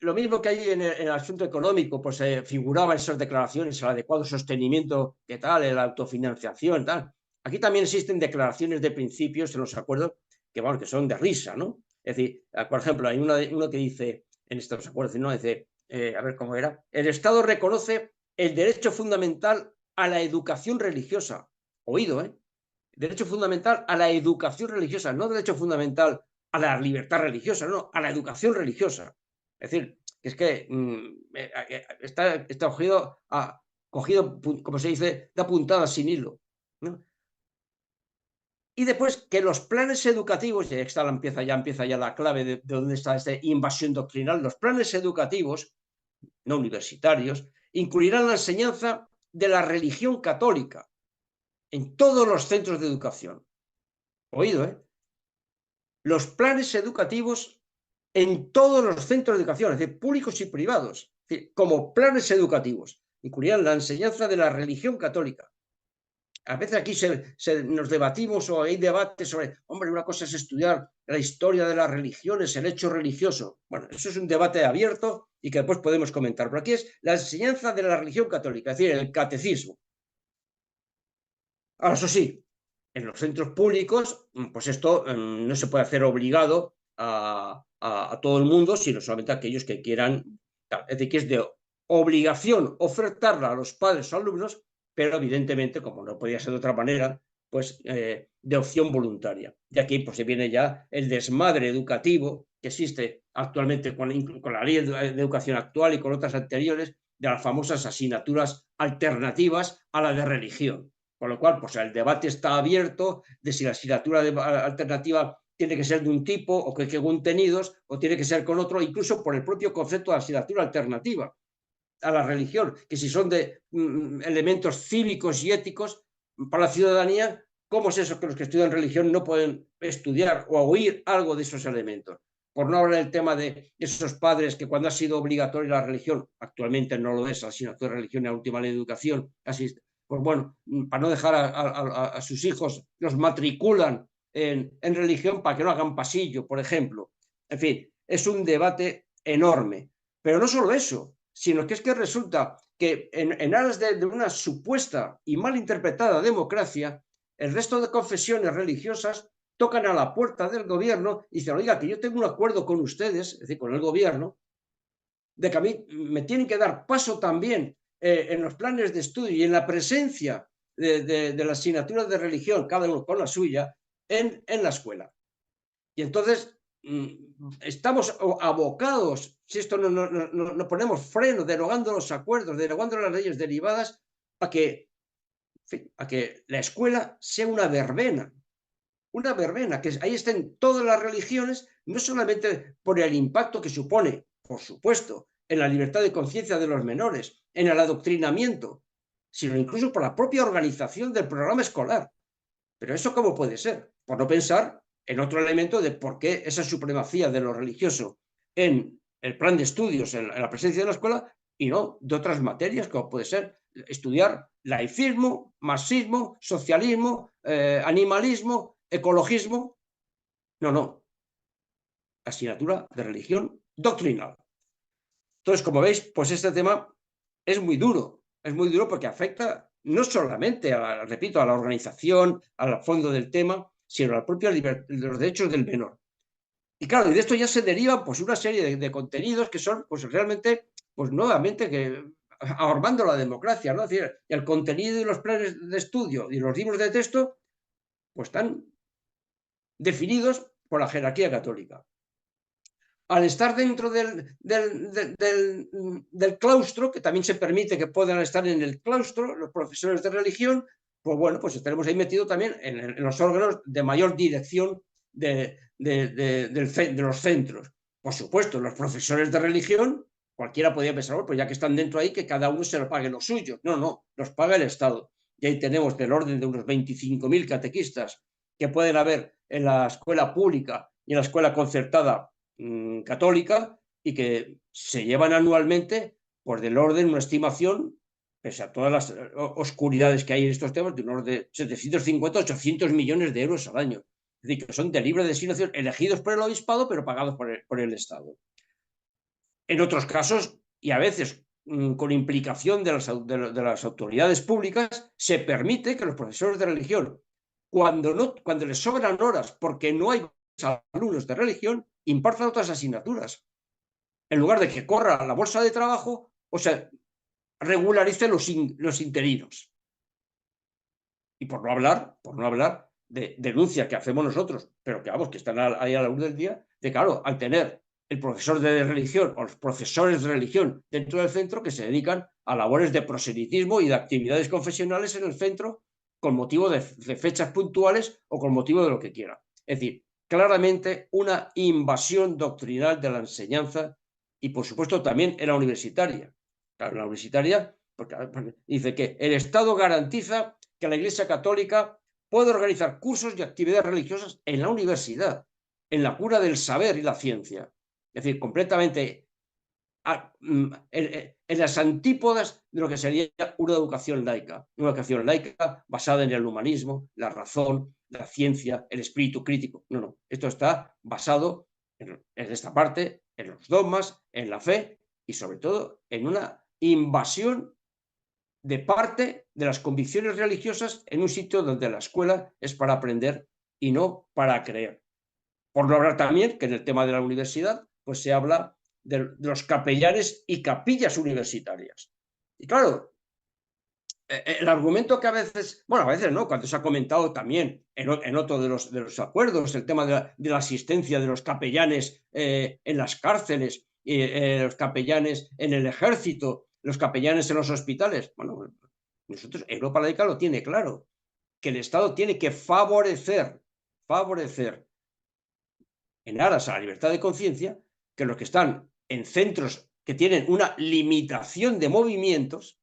lo mismo que hay en el asunto económico, pues figuraba en esas declaraciones el adecuado sostenimiento, qué tal, la autofinanciación, tal. Aquí también existen declaraciones de principios en los acuerdos que, bueno, que son de risa, ¿no? Es decir, por ejemplo, hay uno que dice en estos acuerdos, ¿no? Dice, a ver cómo era, el Estado reconoce el derecho fundamental a la educación religiosa. Oído, ¿eh? Derecho fundamental a la educación religiosa, no derecho fundamental a la libertad religiosa, no, a la educación religiosa. Es decir, es que está cogido, como se dice, da puntada sin hilo, ¿no? Y después que los planes educativos, y ya empieza ya la clave de dónde está esta invasión doctrinal, los planes educativos, no universitarios, incluirán la enseñanza de la religión católica en todos los centros de educación. Oído, ¿eh? Los planes educativos en todos los centros de educación, es decir, públicos y privados, es decir, como planes educativos, incluirían la enseñanza de la religión católica. A veces aquí nos debatimos o hay debates sobre, hombre, una cosa es estudiar la historia de las religiones, el hecho religioso. Bueno, eso es un debate abierto y que después podemos comentar. Pero aquí es la enseñanza de la religión católica, es decir, el catecismo. Ahora, eso sí, en los centros públicos, pues esto no se puede hacer obligado a todo el mundo, sino solamente a aquellos que quieran. Es decir, que es de obligación ofertarla a los padres o alumnos, pero evidentemente, como no podía ser de otra manera, pues de opción voluntaria. Y aquí pues se viene ya el desmadre educativo que existe actualmente con la ley de educación actual y con otras anteriores, de las famosas asignaturas alternativas a la de religión. Con lo cual, pues el debate está abierto de si la asignatura alternativa tiene que ser de un tipo o qué contenidos o tiene que ser con otro, incluso por el propio concepto de asignatura alternativa a la religión, que si son de elementos cívicos y éticos para la ciudadanía, ¿cómo es eso que los que estudian religión no pueden estudiar o oír algo de esos elementos? Por no hablar del tema de esos padres que cuando ha sido obligatoria la religión, actualmente no lo es, la asignatura de religión y la última ley de educación, así, pues bueno, para no dejar a sus hijos, los matriculan en religión para que no hagan pasillo, por ejemplo. En fin, es un debate enorme. Pero no solo eso, sino que es que resulta que en aras de una supuesta y mal interpretada democracia, el resto de confesiones religiosas tocan a la puerta del gobierno y dicen, oiga, que yo tengo un acuerdo con ustedes, es decir, con el gobierno, de que a mí me tienen que dar paso también en los planes de estudio y en la presencia de las asignaturas de religión, cada uno con la suya, en la escuela. Y entonces estamos abocados, si esto no ponemos freno, derogando los acuerdos, derogando las leyes derivadas, a que la escuela sea una verbena, que ahí estén todas las religiones, no solamente por el impacto que supone, por supuesto, en la libertad de conciencia de los menores, en el adoctrinamiento, sino incluso por la propia organización del programa escolar. Pero eso, ¿cómo puede ser? Por no pensar en otro elemento de por qué esa supremacía de lo religioso en el plan de estudios, en la presencia de la escuela, y no de otras materias, como puede ser estudiar laicismo, marxismo, socialismo, animalismo, ecologismo. No. Asignatura de religión doctrinal. Entonces, como veis, pues este tema es muy duro porque afecta no solamente, repito, a la organización, al fondo del tema, sino a la propia los derechos del menor. Y claro, y de esto ya se deriva pues una serie de contenidos que son pues realmente, pues nuevamente, que ahormando la democracia, ¿no? Es decir, el contenido y los planes de estudio y los libros de texto pues están definidos por la jerarquía católica. Al estar dentro del claustro, que también se permite que puedan estar en el claustro los profesores de religión, pues bueno, pues estaremos ahí metidos también en los órganos de mayor dirección de los centros. Por supuesto, los profesores de religión, cualquiera podría pensar, bueno, pues ya que están dentro ahí, que cada uno se lo pague lo suyo. No, no, los paga el Estado. Y ahí tenemos del orden de unos 25.000 catequistas que pueden haber en la escuela pública y en la escuela concertada católica, y que se llevan anualmente por del orden, una estimación, pese a todas las oscuridades que hay en estos temas, de un orden de 750 a 800 millones de euros al año. Es decir, que son de libre designación, elegidos por el obispado, pero pagados por el Estado. En otros casos, y a veces con implicación de las autoridades públicas, se permite que los profesores de religión, cuando les sobran horas porque no hay alumnos de religión, impartan otras asignaturas. En lugar de que corra la bolsa de trabajo, o sea, regularice los interinos. Y por no hablar de denuncias que hacemos nosotros, pero que vamos, que están ahí a la luz del día, de claro, al tener el profesor de religión o los profesores de religión dentro del centro que se dedican a labores de proselitismo y de actividades confesionales en el centro con motivo de fechas puntuales o con motivo de lo que quiera. Es decir, claramente una invasión doctrinal de la enseñanza y, por supuesto, también en la universitaria. Claro, en la universitaria, porque dice que el Estado garantiza que la Iglesia Católica puede organizar cursos y actividades religiosas en la universidad, en la cura del saber y la ciencia. Es decir, completamente en las antípodas de lo que sería una educación laica basada en el humanismo, la razón, la ciencia, el espíritu crítico. No, no, esto está basado en esta parte, en los dogmas, en la fe y sobre todo en una invasión de parte de las convicciones religiosas en un sitio donde la escuela es para aprender y no para creer. Por no hablar también que en el tema de la universidad, pues se habla de los capellanes y capillas universitarias. Y claro, el argumento que a veces, bueno, a veces no, cuando se ha comentado también en otro de los acuerdos, el tema de la asistencia de los capellanes en las cárceles, los capellanes en el ejército, los capellanes en los hospitales. Bueno, nosotros, Europa Laica lo tiene claro, que el Estado tiene que favorecer en aras a la libertad de conciencia, que los que están en centros que tienen una limitación de movimientos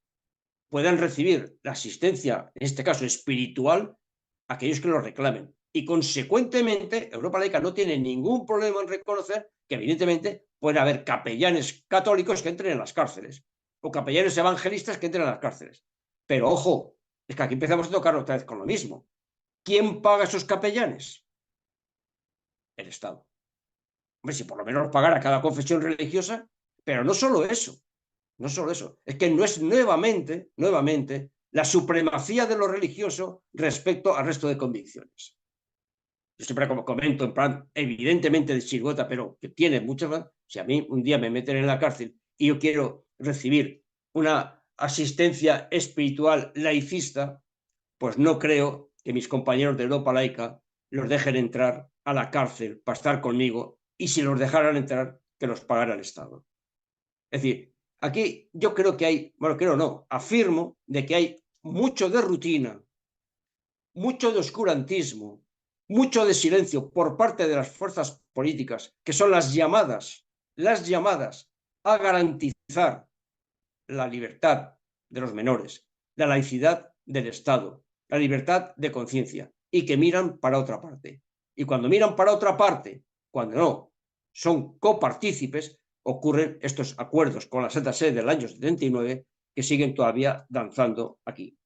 puedan recibir la asistencia, en este caso espiritual, a aquellos que lo reclamen. Y consecuentemente, Europa Laica no tiene ningún problema en reconocer que evidentemente puede haber capellanes católicos que entren en las cárceles o capellanes evangelistas que entren en las cárceles. Pero ojo, es que aquí empezamos a tocar otra vez con lo mismo. ¿Quién paga esos capellanes? El Estado. Hombre, si por lo menos pagara cada confesión religiosa, pero no solo eso, no solo eso, es que no es nuevamente la supremacía de lo religioso respecto al resto de convicciones. Yo siempre como comento, en plan, evidentemente de chirigota, pero que tiene muchas más. Si a mí un día me meten en la cárcel y yo quiero recibir una asistencia espiritual laicista, pues no creo que mis compañeros de Europa Laica los dejen entrar a la cárcel para estar conmigo, y si los dejaran entrar, que los pagara el Estado. Es decir, aquí yo creo que hay, bueno, creo no, afirmo de que hay mucho de rutina, mucho de oscurantismo, mucho de silencio por parte de las fuerzas políticas, que son las llamadas a garantizar la libertad de los menores, la laicidad del Estado, la libertad de conciencia, y que miran para otra parte. Y cuando miran para otra parte, cuando no son copartícipes, ocurren estos acuerdos con la Santa Sede del año 79 que siguen todavía danzando aquí.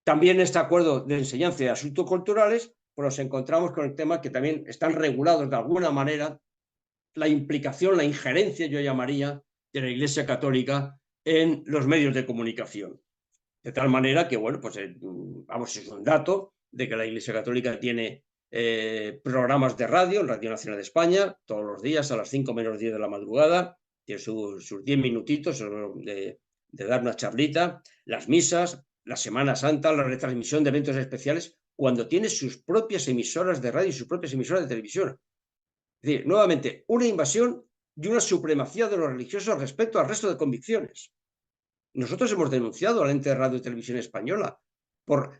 También este acuerdo de enseñanza de asuntos culturales, pues nos encontramos con el tema que también están regulados de alguna manera la implicación, la injerencia, yo llamaría, de la Iglesia Católica en los medios de comunicación. De tal manera que, bueno, pues vamos, es un dato de que la Iglesia Católica tiene programas de radio, en Radio Nacional de España, todos los días a las 5 menos 10 de la madrugada, tiene sus 10 minutitos de dar una charlita, las misas, la Semana Santa, la retransmisión de eventos especiales, cuando tiene sus propias emisoras de radio y sus propias emisoras de televisión. Es decir, nuevamente, una invasión y una supremacía de los religiosos respecto al resto de convicciones. Nosotros hemos denunciado al ente de radio y televisión española por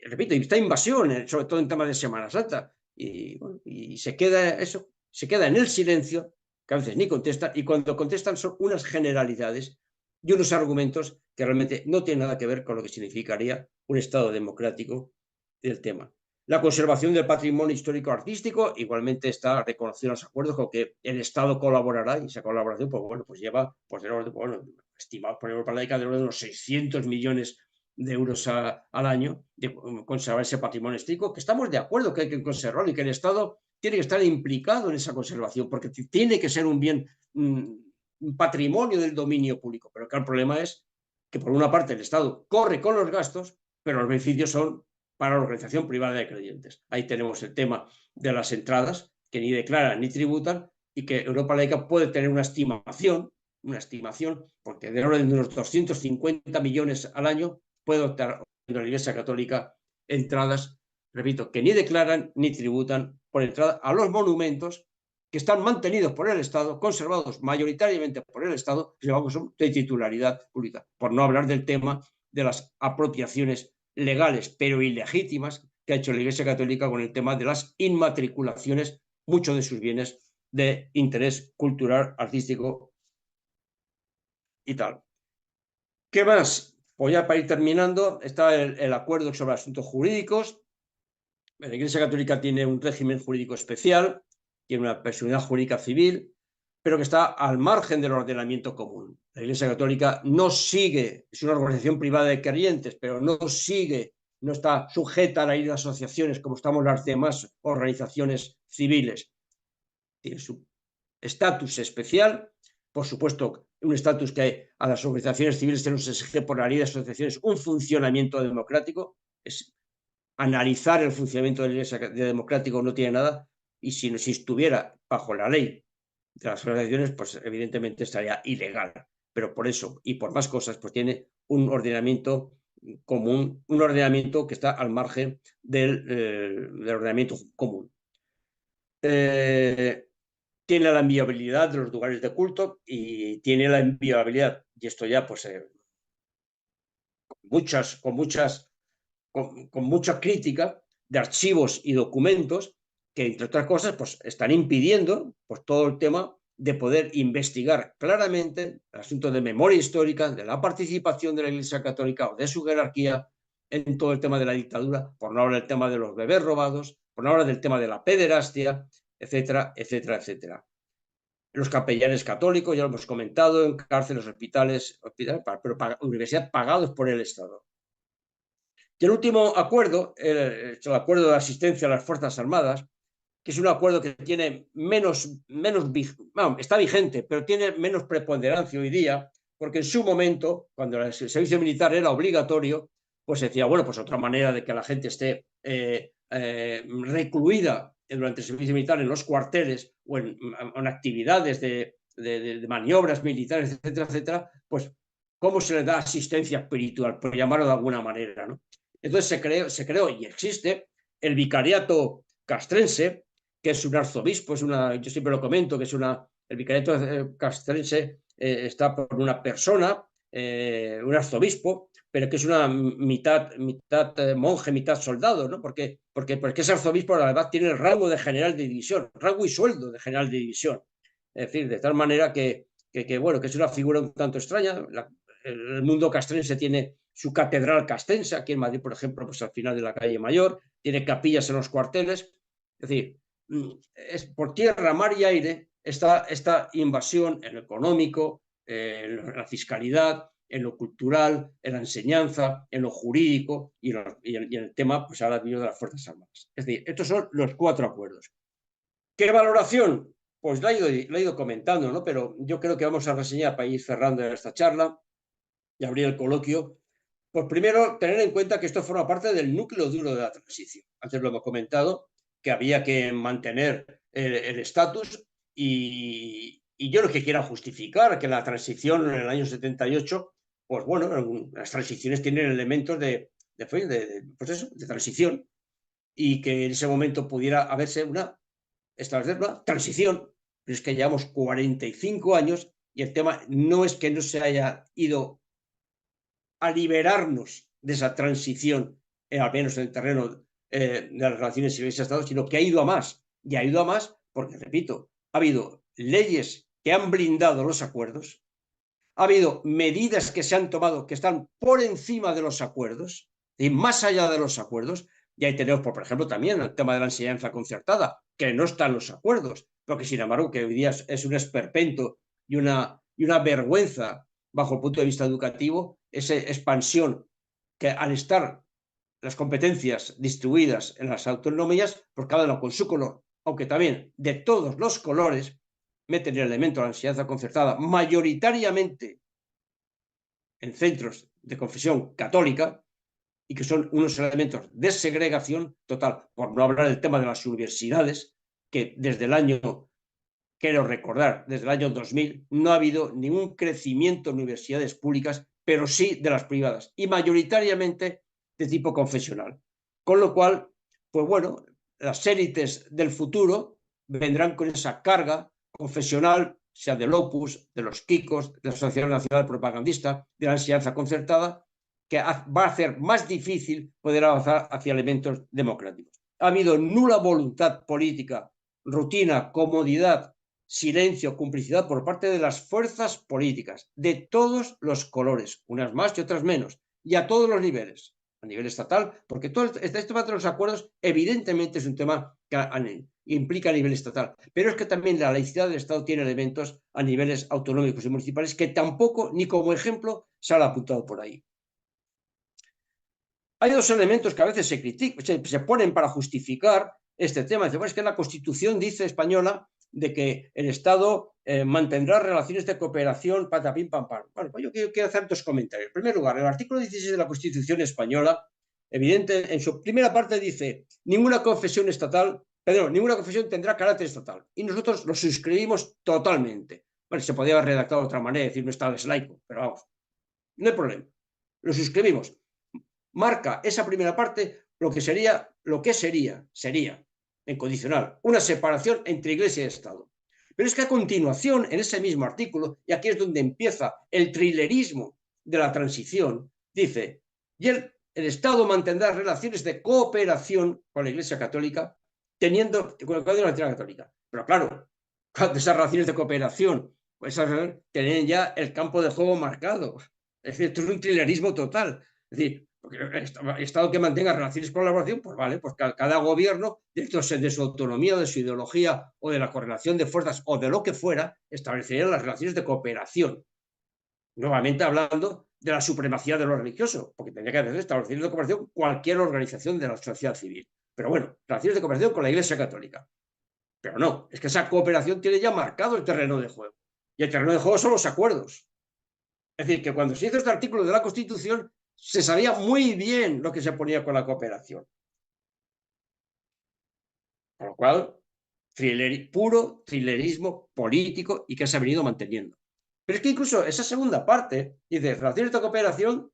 repito, esta invasión, sobre todo en temas de Semana Santa, y se queda en el silencio, que a veces ni contestan, y cuando contestan son unas generalidades y unos argumentos que realmente no tienen nada que ver con lo que significaría un Estado democrático del tema. La conservación del patrimonio histórico artístico igualmente está reconocido en los acuerdos con que el Estado colaborará, y esa colaboración pues, bueno, pues lleva, pues, bueno, estimado por Europa Laica de unos 600 millones de euros al año de conservar ese patrimonio histórico, que estamos de acuerdo que hay que conservarlo y que el Estado tiene que estar implicado en esa conservación, porque tiene que ser un bien, un patrimonio del dominio público. Pero el problema es que, por una parte, el Estado corre con los gastos, pero los beneficios son para la organización privada de creyentes. Ahí tenemos el tema de las entradas, que ni declaran ni tributan, y que Europa Laica puede tener una estimación, porque de orden de unos 250 millones al año puede optar la Iglesia Católica entradas, repito, que ni declaran ni tributan por entrada a los monumentos que están mantenidos por el Estado, conservados mayoritariamente por el Estado, que son de titularidad pública, por no hablar del tema de las apropiaciones legales pero ilegítimas que ha hecho la Iglesia Católica con el tema de las inmatriculaciones, muchos de sus bienes de interés cultural, artístico y tal. ¿Qué más? Pues ya para ir terminando, está el acuerdo sobre asuntos jurídicos. La Iglesia Católica tiene un régimen jurídico especial, tiene una personalidad jurídica civil, pero que está al margen del ordenamiento común. La Iglesia Católica no sigue, es una organización privada de creyentes, pero no sigue, no está sujeta a la ley de asociaciones como estamos las demás organizaciones civiles. Tiene su estatus especial, por supuesto, un estatus que a las organizaciones civiles se nos exige por la ley de asociaciones un funcionamiento democrático. Es analizar el funcionamiento de la Iglesia democrático no tiene nada, y si estuviera bajo la ley de las organizaciones, pues evidentemente estaría ilegal. Pero por eso y por más cosas, pues tiene un ordenamiento común, un ordenamiento que está al margen del ordenamiento común. Tiene la inviolabilidad de los lugares de culto y tiene la inviolabilidad, y esto ya pues con mucha crítica de archivos y documentos que, entre otras cosas, pues están impidiendo pues, todo el tema de poder investigar claramente el asunto de memoria histórica, de la participación de la Iglesia Católica o de su jerarquía en todo el tema de la dictadura, por no hablar del tema de los bebés robados, por no hablar del tema de la pederastia, etcétera, etcétera, etcétera. Los capellanes católicos, ya lo hemos comentado, en cárceles, hospitales pero universidades pagados por el Estado. Y el último acuerdo, el acuerdo de asistencia a las Fuerzas Armadas, que es un acuerdo que tiene está vigente, pero tiene menos preponderancia hoy día, porque en su momento, cuando el servicio militar era obligatorio, pues se decía, bueno, pues otra manera de que la gente esté recluida durante el servicio militar en los cuarteles o en actividades de maniobras militares, etcétera, etcétera, pues cómo se le da asistencia espiritual, por llamarlo de alguna manera, ¿no? Entonces se creó y existe el vicariato castrense, que es un arzobispo, yo siempre lo comento, que el vicariato castrense está por una persona, un arzobispo, pero que es una mitad monje, mitad soldado, ¿no? Porque ese arzobispo, la verdad, tiene el rango de general de división, rango y sueldo de general de división. Es decir, de tal manera bueno, que es una figura un tanto extraña. El mundo castrense tiene su catedral castrense, aquí en Madrid, por ejemplo, pues al final de la calle Mayor, tiene capillas en los cuarteles. Es decir, es por tierra, mar y aire esta invasión en lo económico, en la fiscalidad, en lo cultural, en la enseñanza, en lo jurídico y en el tema, pues ahora mismo de las Fuerzas Armadas. Es decir, estos son los 4 acuerdos. ¿Qué valoración? Pues la he ido comentando, ¿no? Pero yo creo que vamos a reseñar para ir cerrando esta charla y abrir el coloquio. Pues primero, tener en cuenta que esto forma parte del núcleo duro de la transición. Antes lo hemos comentado, que había que mantener el estatus y yo lo que quiera justificar que la transición en el año 78, pues bueno, las transiciones tienen elementos pues eso, de transición, y que en ese momento pudiera establecer una transición, pero es que llevamos 45 años y el tema no es que no se haya ido a liberarnos de esa transición, al menos en el terreno de las relaciones Iglesia-Estado, sino que ha ido a más. Y ha ido a más porque, repito, ha habido leyes que han blindado los acuerdos, ha habido medidas que se han tomado que están por encima de los acuerdos y más allá de los acuerdos. Y ahí tenemos, por ejemplo, también el tema de la enseñanza concertada, que no está en los acuerdos, pero que sin embargo que hoy día es un esperpento y una vergüenza bajo el punto de vista educativo, esa expansión que al estar las competencias distribuidas en las autonomías, por cada uno con su color, aunque también de todos los colores, meten el elemento de la enseñanza concertada mayoritariamente en centros de confesión católica y que son unos elementos de segregación total, por no hablar del tema de las universidades, que desde el año, quiero recordar, desde el año 2000 no ha habido ningún crecimiento en universidades públicas, pero sí de las privadas, y mayoritariamente de tipo confesional. Con lo cual, pues bueno, las élites del futuro vendrán con esa carga confesional, sea del Opus, de los Kikos, de la Asociación Nacional Propagandista, de la enseñanza concertada, que va a hacer más difícil poder avanzar hacia elementos democráticos. Ha habido nula voluntad política, rutina, comodidad, silencio, complicidad por parte de las fuerzas políticas, de todos los colores, unas más y otras menos, y a todos los niveles, a nivel estatal, porque todo este tema de los acuerdos evidentemente es un tema que implica a nivel estatal, pero es que también la laicidad del Estado tiene elementos a niveles autonómicos y municipales que tampoco, ni como ejemplo, se han apuntado por ahí. Hay dos elementos que a veces se critican, se ponen para justificar este tema. Dice, bueno, es que la Constitución dice española de que el Estado mantendrá relaciones de cooperación, patapim, pam, pam. Bueno, pues yo quiero hacer dos comentarios. En primer lugar, el artículo 16 de la Constitución española, evidente, en su primera parte dice, ninguna confesión estatal, perdón, ninguna confesión tendrá carácter estatal. Y nosotros lo suscribimos totalmente. Bueno, se podría haber redactado de otra manera, decir un Estado es laico, pero vamos, no hay problema. Lo suscribimos. Marca esa primera parte lo que sería, en condicional, una separación entre Iglesia y Estado. Pero es que a continuación, en ese mismo artículo, y aquí es donde empieza el trilerismo de la transición, dice, y el Estado mantendrá relaciones de cooperación con la Iglesia Católica, con la Iglesia Católica. Pero claro, esas relaciones de cooperación, pues esas tienen ya el campo de juego marcado. Es decir, esto es un trilerismo total. Es decir, porque el Estado que mantenga relaciones de colaboración, pues vale, pues cada gobierno, dentro de su autonomía, de su ideología o de la correlación de fuerzas o de lo que fuera, establecería las relaciones de cooperación. Nuevamente hablando de la supremacía de lo religioso, porque tendría que hacer relaciones de cooperación cualquier organización de la sociedad civil. Pero bueno, relaciones de cooperación con la Iglesia Católica. Pero no, es que esa cooperación tiene ya marcado el terreno de juego. Y el terreno de juego son los acuerdos. Es decir, que cuando se hizo este artículo de la Constitución, se sabía muy bien lo que se ponía con la cooperación. Con lo cual, puro thrillerismo político y que se ha venido manteniendo. Pero es que incluso esa segunda parte dice relaciones de cooperación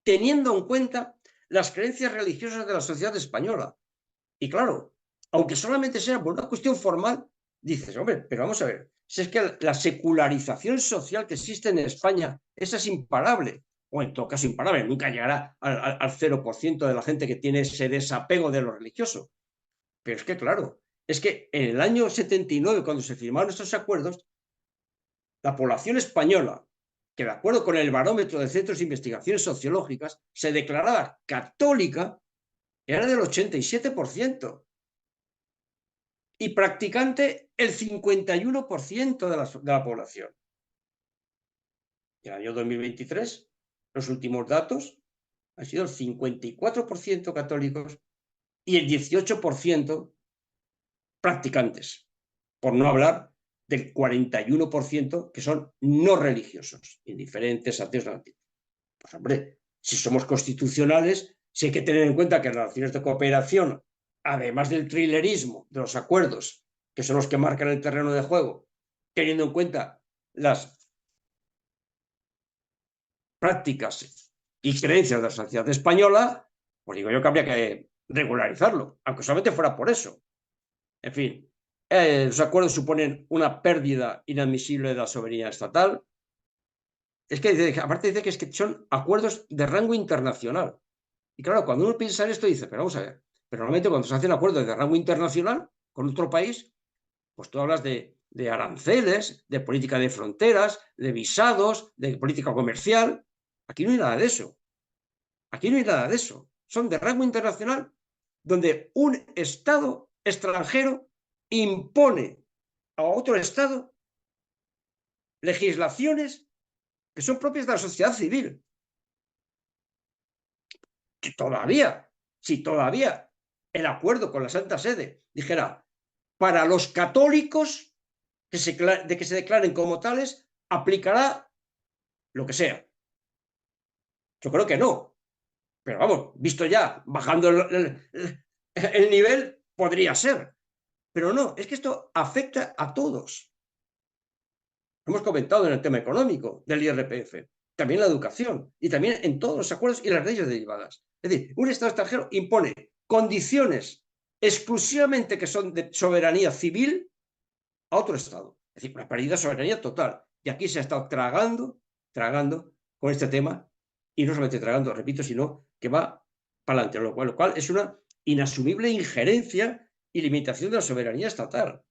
teniendo en cuenta las creencias religiosas de la sociedad española. Y claro, aunque solamente sea por una cuestión formal, dices, hombre, pero vamos a ver, si es que la secularización social que existe en España, esa es imparable, o en todo caso imparable, nunca llegará al 0% de la gente que tiene ese desapego de lo religioso. Pero es que, claro, es que en el año 79, cuando se firmaron estos acuerdos, la población española, que de acuerdo con el barómetro de centros de investigaciones sociológicas, se declaraba católica, era del 87%. Y practicante el 51% de la población. En el año 2023, los últimos datos han sido el 54% católicos y el 18% practicantes, por no hablar del 41% que son no religiosos, indiferentes, ateos, negativos. Pues hombre, si somos constitucionales, sí hay que tener en cuenta que las relaciones de cooperación, además del trilerismo, de los acuerdos, que son los que marcan el terreno de juego, teniendo en cuenta las prácticas y creencias de la sociedad española, pues digo yo que habría que regularizarlo, aunque solamente fuera por eso. En fin, los acuerdos suponen una pérdida inadmisible de la soberanía estatal. Es que aparte dice que son acuerdos de rango internacional. Y claro, cuando uno piensa en esto, dice, pero vamos a ver, pero normalmente cuando se hacen acuerdos de rango internacional con otro país, pues tú hablas de de aranceles, de política de fronteras, de visados, de política comercial. Aquí no hay nada de eso. Aquí no hay nada de eso. Son de rango internacional donde un Estado extranjero impone a otro Estado legislaciones que son propias de la sociedad civil. Que todavía, si todavía el acuerdo con la Santa Sede dijera, para los católicos de que se declaren como tales, aplicará lo que sea. Yo creo que no. Pero vamos, visto ya, bajando el nivel, podría ser. Pero no, es que esto afecta a todos. Hemos comentado en el tema económico del IRPF, también la educación y también en todos los acuerdos y las leyes derivadas. Es decir, un Estado extranjero impone condiciones exclusivamente que son de soberanía civil a otro Estado. Es decir, una pérdida de soberanía total. Y aquí se ha estado tragando con este tema, y no solamente tragando, repito, sino que va para adelante, lo cual es una inasumible injerencia y limitación de la soberanía estatal.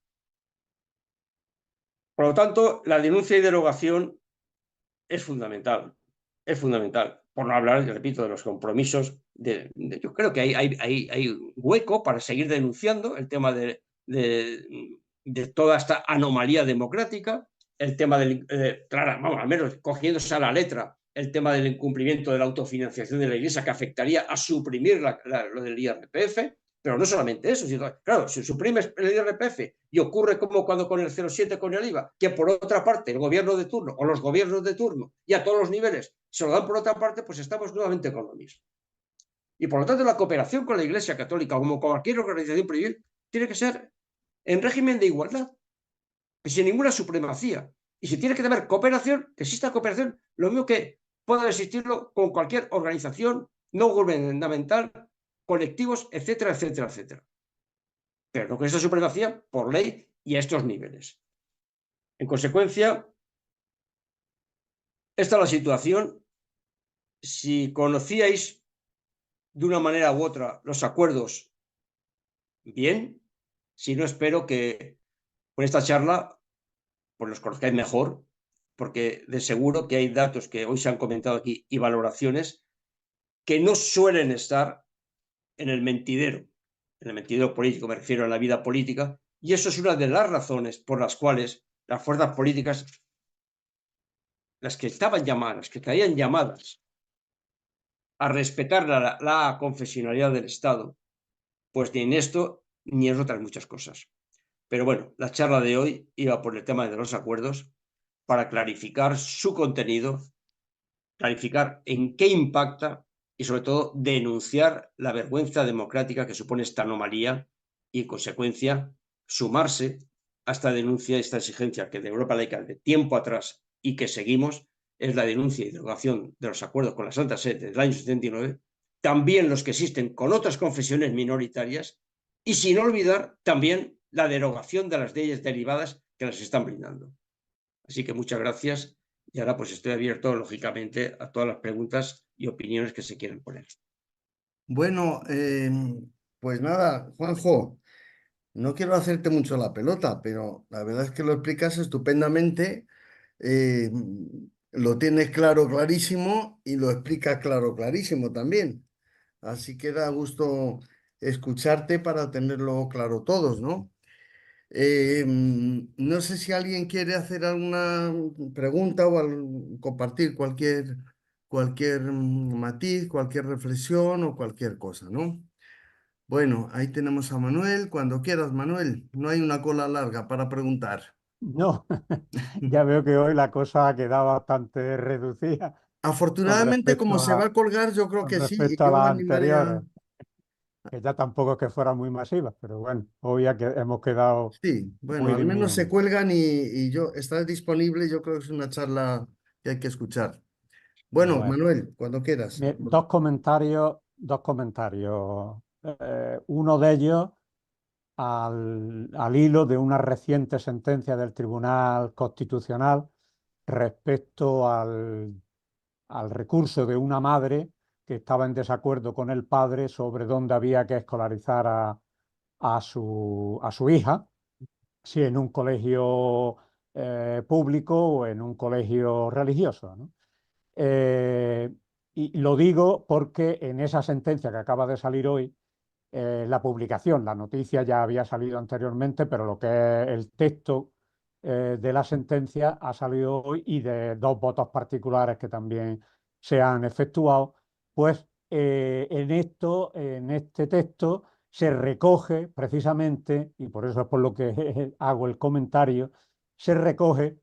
Por lo tanto, la denuncia y derogación es fundamental, por no hablar, repito, de los compromisos. Yo creo que hay hueco para seguir denunciando el tema de toda esta anomalía democrática, el tema claro, vamos, al menos cogiéndose a la letra, el tema del incumplimiento de la autofinanciación de la Iglesia, que afectaría a suprimir lo del IRPF. Pero no solamente eso, sino, claro, si suprimes el IRPF y ocurre como cuando con el 07 con el IVA, que por otra parte el gobierno de turno o los gobiernos de turno y a todos los niveles se lo dan por otra parte, pues estamos nuevamente con lo mismo. Y por lo tanto la cooperación con la Iglesia Católica, como cualquier organización civil, tiene que ser en régimen de igualdad y sin ninguna supremacía. Y si tiene que haber cooperación, que exista cooperación, lo mismo que pueda existirlo con cualquier organización no gubernamental, colectivos, etcétera, etcétera, etcétera. Pero no con esta supremacía por ley y a estos niveles. En consecuencia, esta es la situación. Si conocíais de una manera u otra los acuerdos, bien. Si no, espero que con esta charla pues los conozcáis mejor, porque de seguro que hay datos que hoy se han comentado aquí y valoraciones que no suelen estar en el mentidero político, me refiero a la vida política, y eso es una de las razones por las cuales las fuerzas políticas, las que estaban llamadas, las que estarían llamadas a respetar la confesionalidad del Estado, pues ni en esto ni en otras muchas cosas. Pero bueno, la charla de hoy iba por el tema de los acuerdos para clarificar su contenido, clarificar en qué impacta y sobre todo denunciar la vergüenza democrática que supone esta anomalía y en consecuencia sumarse a esta denuncia, esta exigencia que de Europa laica de tiempo atrás y que seguimos, es la denuncia y derogación de los acuerdos con la Santa Sede del año 79, también los que existen con otras confesiones minoritarias y sin olvidar también la derogación de las leyes derivadas que las están brindando. Así que muchas gracias y ahora pues estoy abierto, lógicamente, a todas las preguntas y opiniones que se quieran poner. Bueno, pues nada, Juanjo, no quiero hacerte mucho la pelota, pero la verdad es que lo explicas estupendamente, eh, lo tienes claro, clarísimo y lo explicas claro, clarísimo también. Así que da gusto escucharte para tenerlo claro todos, ¿no? No sé si alguien quiere hacer alguna pregunta o compartir cualquier matiz, cualquier reflexión o cualquier cosa, ¿no? Bueno, ahí tenemos a Manuel. Cuando quieras, Manuel. No hay una cola larga para preguntar. No, ya veo que hoy la cosa ha quedado bastante reducida con Afortunadamente, como respecto se va a, a colgar, yo creo con que sí. Y respecto a yo las animaría. anteriores, que ya tampoco es que fueran muy masivas, pero bueno, hoy ya que hemos quedado Sí, bueno, muy al menos se disminuidos. cuelgan y yo estaré disponible. Yo creo que es una charla que hay que escuchar. Bueno, Bueno, Manuel, cuando quieras. dos comentarios, dos comentarios. Uno de ellos al hilo de una reciente sentencia del Tribunal Constitucional respecto al recurso de una madre que estaba en desacuerdo con el padre sobre dónde había que escolarizar a su hija. si en un colegio público o en un colegio religioso, ¿no? Eh, y lo digo porque en esa sentencia que acaba de salir hoy, la publicación, la noticia ya había salido anteriormente, pero lo que es el texto de la sentencia ha salido hoy y de dos votos particulares que también se han efectuado, pues en este texto se recoge precisamente, y por eso es por lo que hago el comentario, se recoge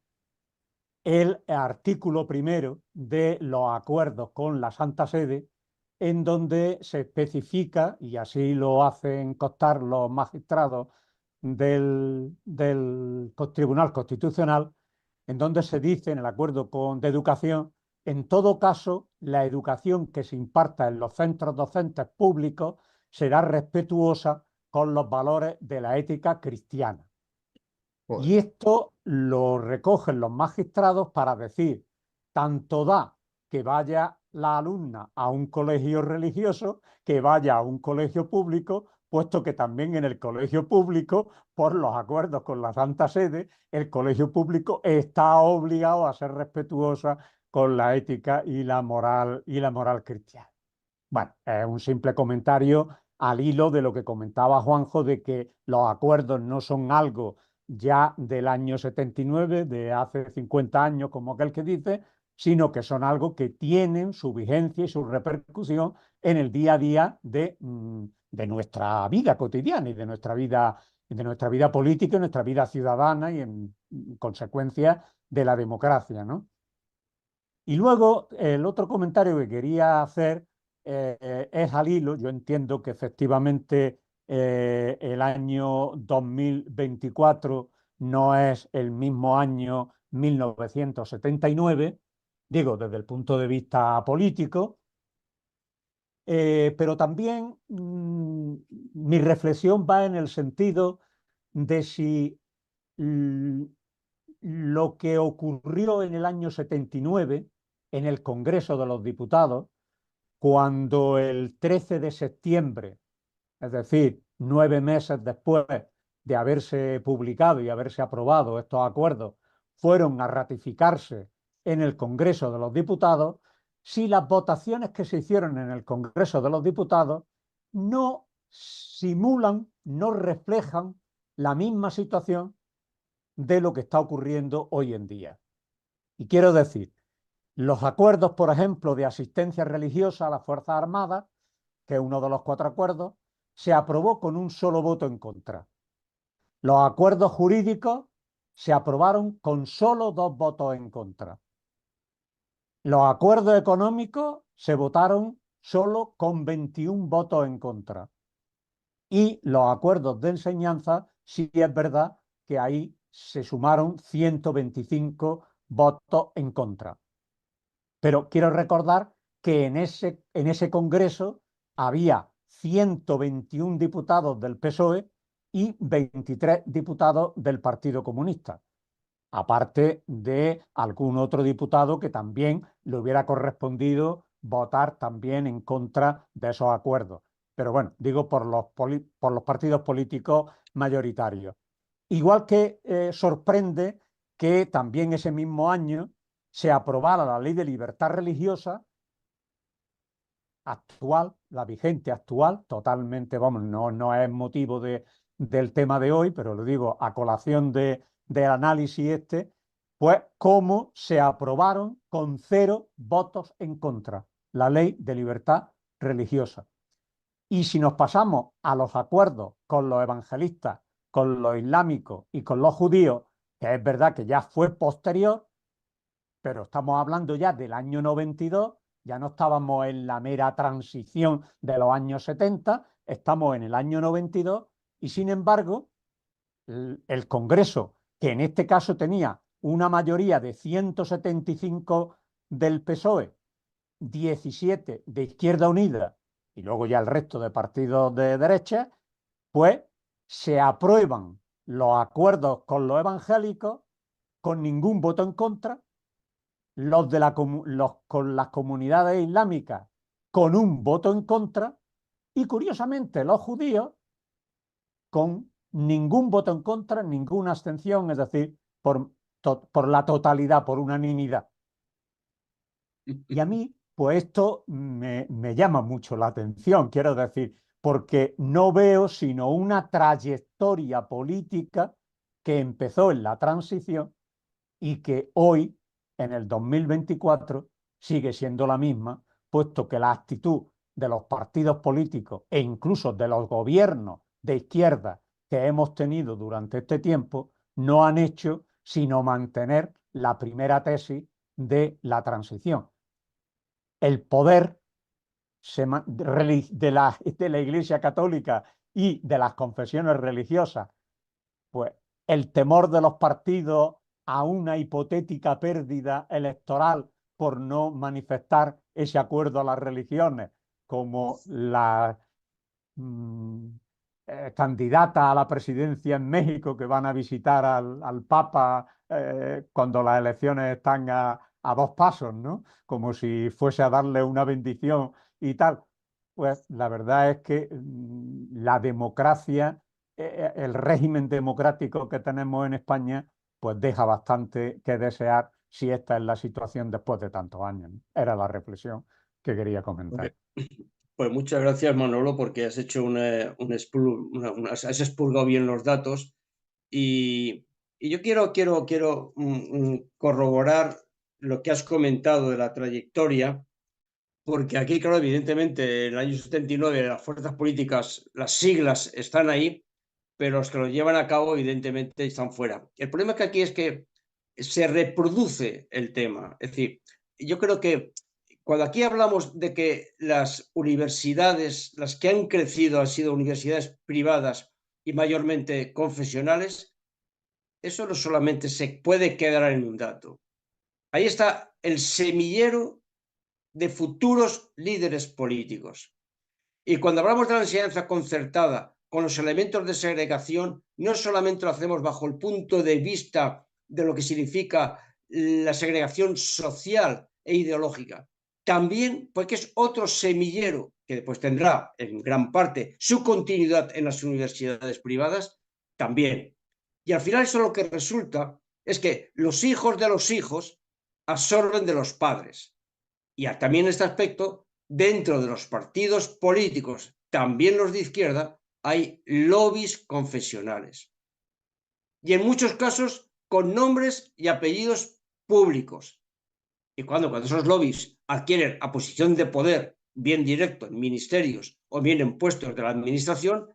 el artículo primero de los acuerdos con la Santa Sede, en donde se especifica, y así lo hacen constar los magistrados del Tribunal Constitucional, en donde se dice en el acuerdo de educación, en todo caso, la educación que se imparta en los centros docentes públicos será respetuosa con los valores de la ética cristiana. Joder. Y esto lo recogen los magistrados para decir, tanto da que vaya la alumna a un colegio religioso, que vaya a un colegio público, puesto que también en el colegio público, por los acuerdos con la Santa Sede, el colegio público está obligado a ser respetuosa con la ética y la moral cristiana. Bueno, es un simple comentario al hilo de lo que comentaba Juanjo, de que los acuerdos no son algo ya del año 79, de hace 50 años, como aquel que dice, sino que son algo que tienen su vigencia y su repercusión en el día a día de nuestra vida cotidiana y de nuestra vida política y nuestra vida ciudadana y en consecuencia de la democracia, ¿no? Y luego el otro comentario que quería hacer es al hilo. Yo entiendo que efectivamente el año 2024 no es el mismo año 1979, digo, desde el punto de vista político, pero también mi reflexión va en el sentido de si lo que ocurrió en el año 79 en el Congreso de los Diputados, cuando el 13 de septiembre, es decir, 9 meses después de haberse publicado y haberse aprobado estos acuerdos, fueron a ratificarse en el Congreso de los Diputados, si las votaciones que se hicieron en el Congreso de los Diputados no simulan, no reflejan la misma situación de lo que está ocurriendo hoy en día. Y quiero decir, los acuerdos, por ejemplo, de asistencia religiosa a las Fuerzas Armadas, que es uno de los 4 acuerdos, se aprobó con un solo voto en contra. Los acuerdos jurídicos se aprobaron con solo 2 votos en contra. Los acuerdos económicos se votaron solo con 21 votos en contra. Y los acuerdos de enseñanza, sí es verdad que ahí se sumaron 125 votos en contra. Pero quiero recordar que en ese Congreso había 121 diputados del PSOE y 23 diputados del Partido Comunista, aparte de algún otro diputado que también le hubiera correspondido votar también en contra de esos acuerdos. Pero bueno, digo por los partidos políticos mayoritarios. Igual que sorprende que también ese mismo año se aprobara la Ley de Libertad Religiosa actual, la vigente actual, totalmente, vamos, no es motivo del tema de hoy, pero lo digo a colación del análisis pues cómo se aprobaron con 0 votos en contra la Ley de Libertad Religiosa. Y si nos pasamos a los acuerdos con los evangelistas, con los islámicos y con los judíos, que es verdad que ya fue posterior, pero estamos hablando ya del año 92, ya no estábamos en la mera transición de los años 70, estamos en el año 92 y sin embargo el Congreso, que en este caso tenía una mayoría de 175 del PSOE, 17 de Izquierda Unida y luego ya el resto de partidos de derecha, pues se aprueban los acuerdos con los evangélicos con ningún voto en contra, con las comunidades islámicas con un voto en contra y curiosamente los judíos con ningún voto en contra, ninguna abstención, es decir, por la totalidad, por unanimidad. Y a mí, pues esto me llama mucho la atención, quiero decir, porque no veo sino una trayectoria política que empezó en la transición y que hoy, en el 2024, sigue siendo la misma, puesto que la actitud de los partidos políticos e incluso de los gobiernos de izquierda que hemos tenido durante este tiempo no han hecho sino mantener la primera tesis de la transición. El poder de la Iglesia Católica y de las confesiones religiosas, pues el temor de los partidos a una hipotética pérdida electoral por no manifestar ese acuerdo a las religiones, como la candidata a la presidencia en México que van a visitar al Papa cuando las elecciones están a dos pasos, ¿no? Como si fuese a darle una bendición y tal. Pues la verdad es que la democracia, el régimen democrático que tenemos en España, pues deja bastante que desear si esta es la situación después de tantos años, ¿no? Era la reflexión que quería comentar. Pues muchas gracias, Manolo, porque has hecho has expurgado bien los datos y yo quiero corroborar lo que has comentado de la trayectoria, porque aquí, claro, evidentemente, en el año 79 las fuerzas políticas, las siglas están ahí, pero los que lo llevan a cabo, evidentemente, están fuera. El problema que aquí es que se reproduce el tema. Es decir, yo creo que cuando aquí hablamos de que las universidades, las que han crecido, han sido universidades privadas y mayormente confesionales, eso no solamente se puede quedar en un dato. Ahí está el semillero de futuros líderes políticos. Y cuando hablamos de la enseñanza concertada con los elementos de segregación, no solamente lo hacemos bajo el punto de vista de lo que significa la segregación social e ideológica, también porque es otro semillero que después tendrá en gran parte su continuidad en las universidades privadas, también. Y al final eso lo que resulta es que los hijos de los hijos absorben de los padres. Y también en este aspecto, dentro de los partidos políticos, también los de izquierda, hay lobbies confesionales. Y en muchos casos con nombres y apellidos públicos. Y cuando esos lobbies adquieren a posición de poder, bien directo en ministerios o bien en puestos de la administración,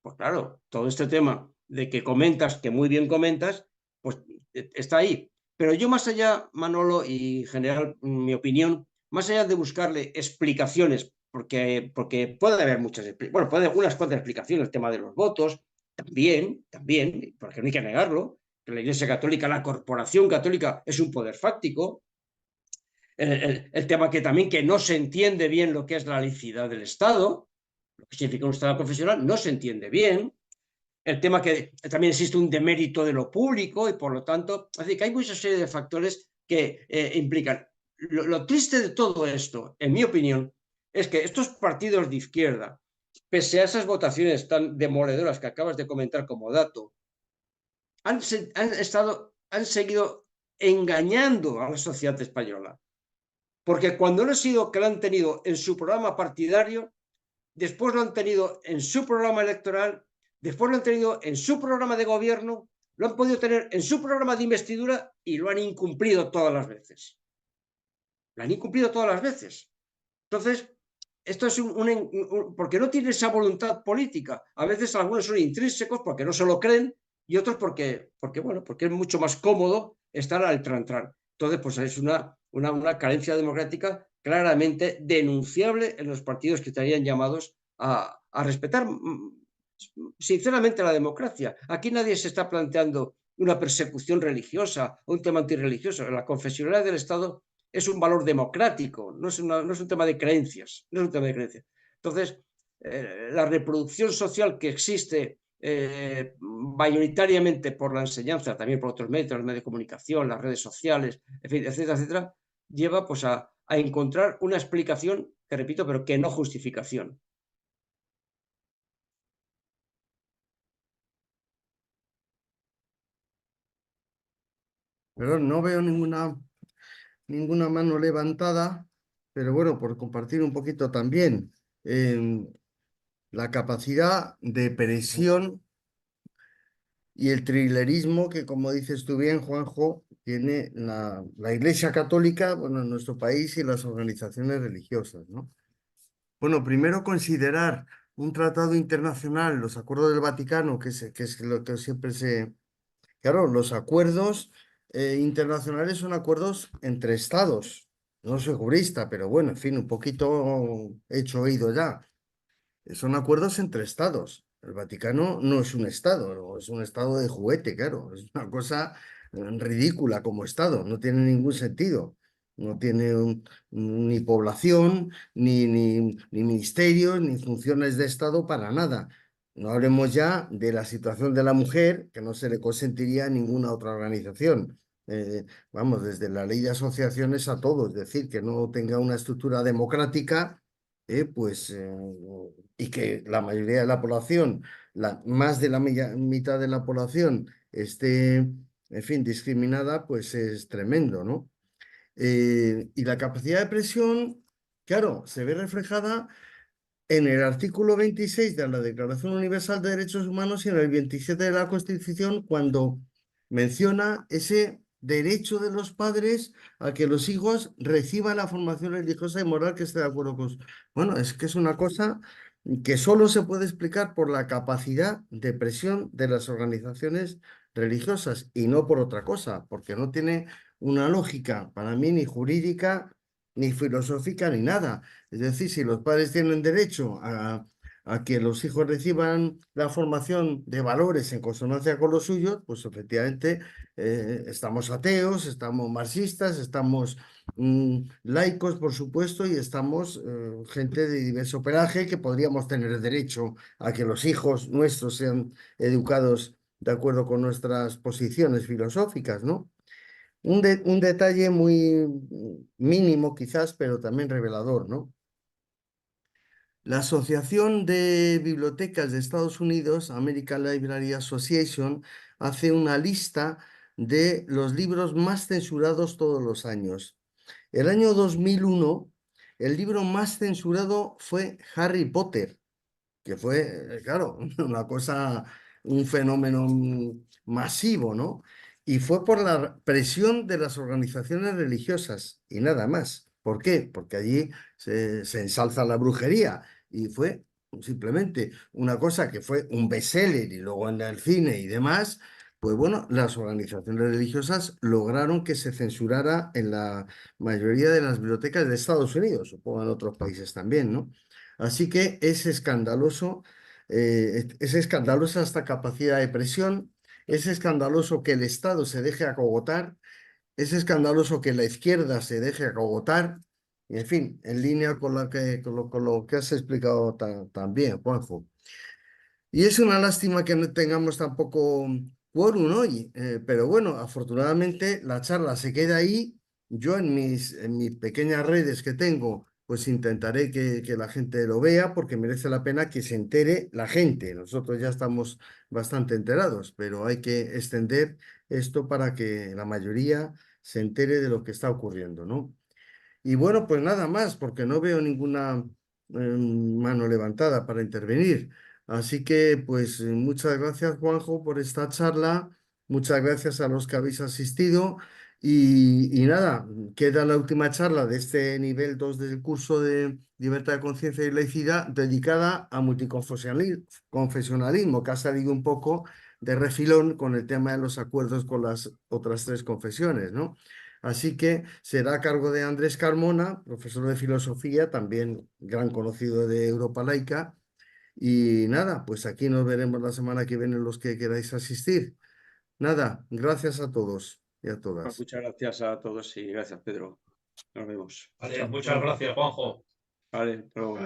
pues claro, todo este tema de que comentas, que muy bien comentas, pues está ahí. Pero yo más allá, Manolo, y en general mi opinión, más allá de buscarle explicaciones, porque puede haber puede haber unas cuantas explicaciones, el tema de los votos, también, porque no hay que negarlo, que la Iglesia Católica, la corporación católica es un poder fáctico, el tema que también que no se entiende bien lo que es la laicidad del Estado, lo que significa un Estado confesional, no se entiende bien, el tema que también existe un demérito de lo público y por lo tanto, es decir, que hay mucha serie de factores que implican. Lo triste de todo esto, en mi opinión, es que estos partidos de izquierda, pese a esas votaciones tan demoledoras que acabas de comentar como dato, han seguido engañando a la sociedad española. Porque cuando no ha sido que lo han tenido en su programa partidario, después lo han tenido en su programa electoral, después lo han tenido en su programa de gobierno, lo han podido tener en su programa de investidura y lo han incumplido todas las veces. Lo han incumplido todas las veces. Entonces, esto es porque no tiene esa voluntad política. A veces algunos son intrínsecos porque no se lo creen y otros porque es mucho más cómodo estar al tran-tran. Entonces, pues es una carencia democrática claramente denunciable en los partidos que estarían llamados a respetar sinceramente la democracia. Aquí nadie se está planteando una persecución religiosa o un tema antirreligioso. La confesionalidad del Estado es un valor democrático, no es un tema de creencias. No es un tema de creencias. Entonces, la reproducción social que existe mayoritariamente por la enseñanza, también por otros medios, los medios de comunicación, las redes sociales, en fin, etcétera, etcétera, lleva pues a encontrar una explicación, que repito, pero que no justificación. Pero no veo ninguna mano levantada, pero bueno, por compartir un poquito también la capacidad de presión y el trilerismo que, como dices tú bien, Juanjo, tiene la Iglesia Católica, bueno, en nuestro país y las organizaciones religiosas, ¿no? Bueno, primero considerar un tratado internacional, los acuerdos del Vaticano, que es lo que siempre se... Claro, los acuerdos internacionales son acuerdos entre estados. No soy jurista, pero bueno, en fin, un poquito hecho oído ya. Son acuerdos entre estados. El Vaticano no es un estado, no, es un estado de juguete, claro. Es una cosa ridícula como estado, no tiene ningún sentido. No tiene ni población, ni ministerios, ni funciones de estado para nada. No hablemos ya de la situación de la mujer, que no se le consentiría a ninguna otra organización. Vamos, desde la ley de asociaciones a todo, es decir, que no tenga una estructura democrática, pues y que la mayoría de la población, más de la mitad de la población esté, en fin, discriminada, pues es tremendo, ¿no? Y la capacidad de presión, claro, se ve reflejada en el artículo 26 de la Declaración Universal de Derechos Humanos y en el 27 de la Constitución, cuando menciona ese derecho de los padres a que los hijos reciban la formación religiosa y moral que esté de acuerdo con su... Bueno, es que es una cosa que solo se puede explicar por la capacidad de presión de las organizaciones religiosas y no por otra cosa, porque no tiene una lógica para mí ni jurídica, ni filosófica, ni nada. Es decir, si los padres tienen derecho a que los hijos reciban la formación de valores en consonancia con los suyos, pues efectivamente estamos ateos, estamos marxistas, estamos laicos, por supuesto, y estamos gente de diverso pelaje que podríamos tener derecho a que los hijos nuestros sean educados de acuerdo con nuestras posiciones filosóficas, ¿no? Un detalle muy mínimo quizás, pero también revelador, ¿no? La Asociación de Bibliotecas de Estados Unidos, American Library Association, hace una lista de los libros más censurados todos los años. El año 2001, el libro más censurado fue Harry Potter, que fue, claro, una cosa, un fenómeno masivo, ¿no? Y fue por la presión de las organizaciones religiosas y nada más. ¿Por qué? Porque allí se ensalza la brujería y fue simplemente una cosa que fue un bestseller y luego en el cine y demás. Pues bueno, las organizaciones religiosas lograron que se censurara en la mayoría de las bibliotecas de Estados Unidos, supongo en otros países también, ¿no? Así que es escandalosa esta capacidad de presión, es escandaloso que el Estado se deje acogotar, es escandaloso que la izquierda se deje acogotar, y en fin, en línea con lo que has explicado también, Juanjo. Y es una lástima que no tengamos tampoco quórum hoy, pero bueno, afortunadamente la charla se queda ahí. Yo en mis pequeñas redes que tengo, pues intentaré que la gente lo vea porque merece la pena que se entere la gente. Nosotros ya estamos bastante enterados, pero hay que extender esto para que la mayoría se entere de lo que está ocurriendo, ¿no? Y bueno, pues nada más, porque no veo ninguna mano levantada para intervenir. Así que, pues muchas gracias, Juanjo, por esta charla. Muchas gracias a los que habéis asistido. Y nada, queda la última charla de este nivel 2 del curso de Libertad de Conciencia y Laicidad dedicada a multiconfesionalismo, que ha salido un poco de refilón con el tema de los acuerdos con las otras tres confesiones, ¿no? Así que será a cargo de Andrés Carmona, profesor de filosofía, también gran conocido de Europa Laica. Y nada, pues aquí nos veremos la semana que viene los que queráis asistir. Nada, gracias a todos y a Pues todas. muchas gracias a todos y gracias, Pedro. Nos vemos. Vale, muchas gracias, Juanjo. Vale, hasta luego.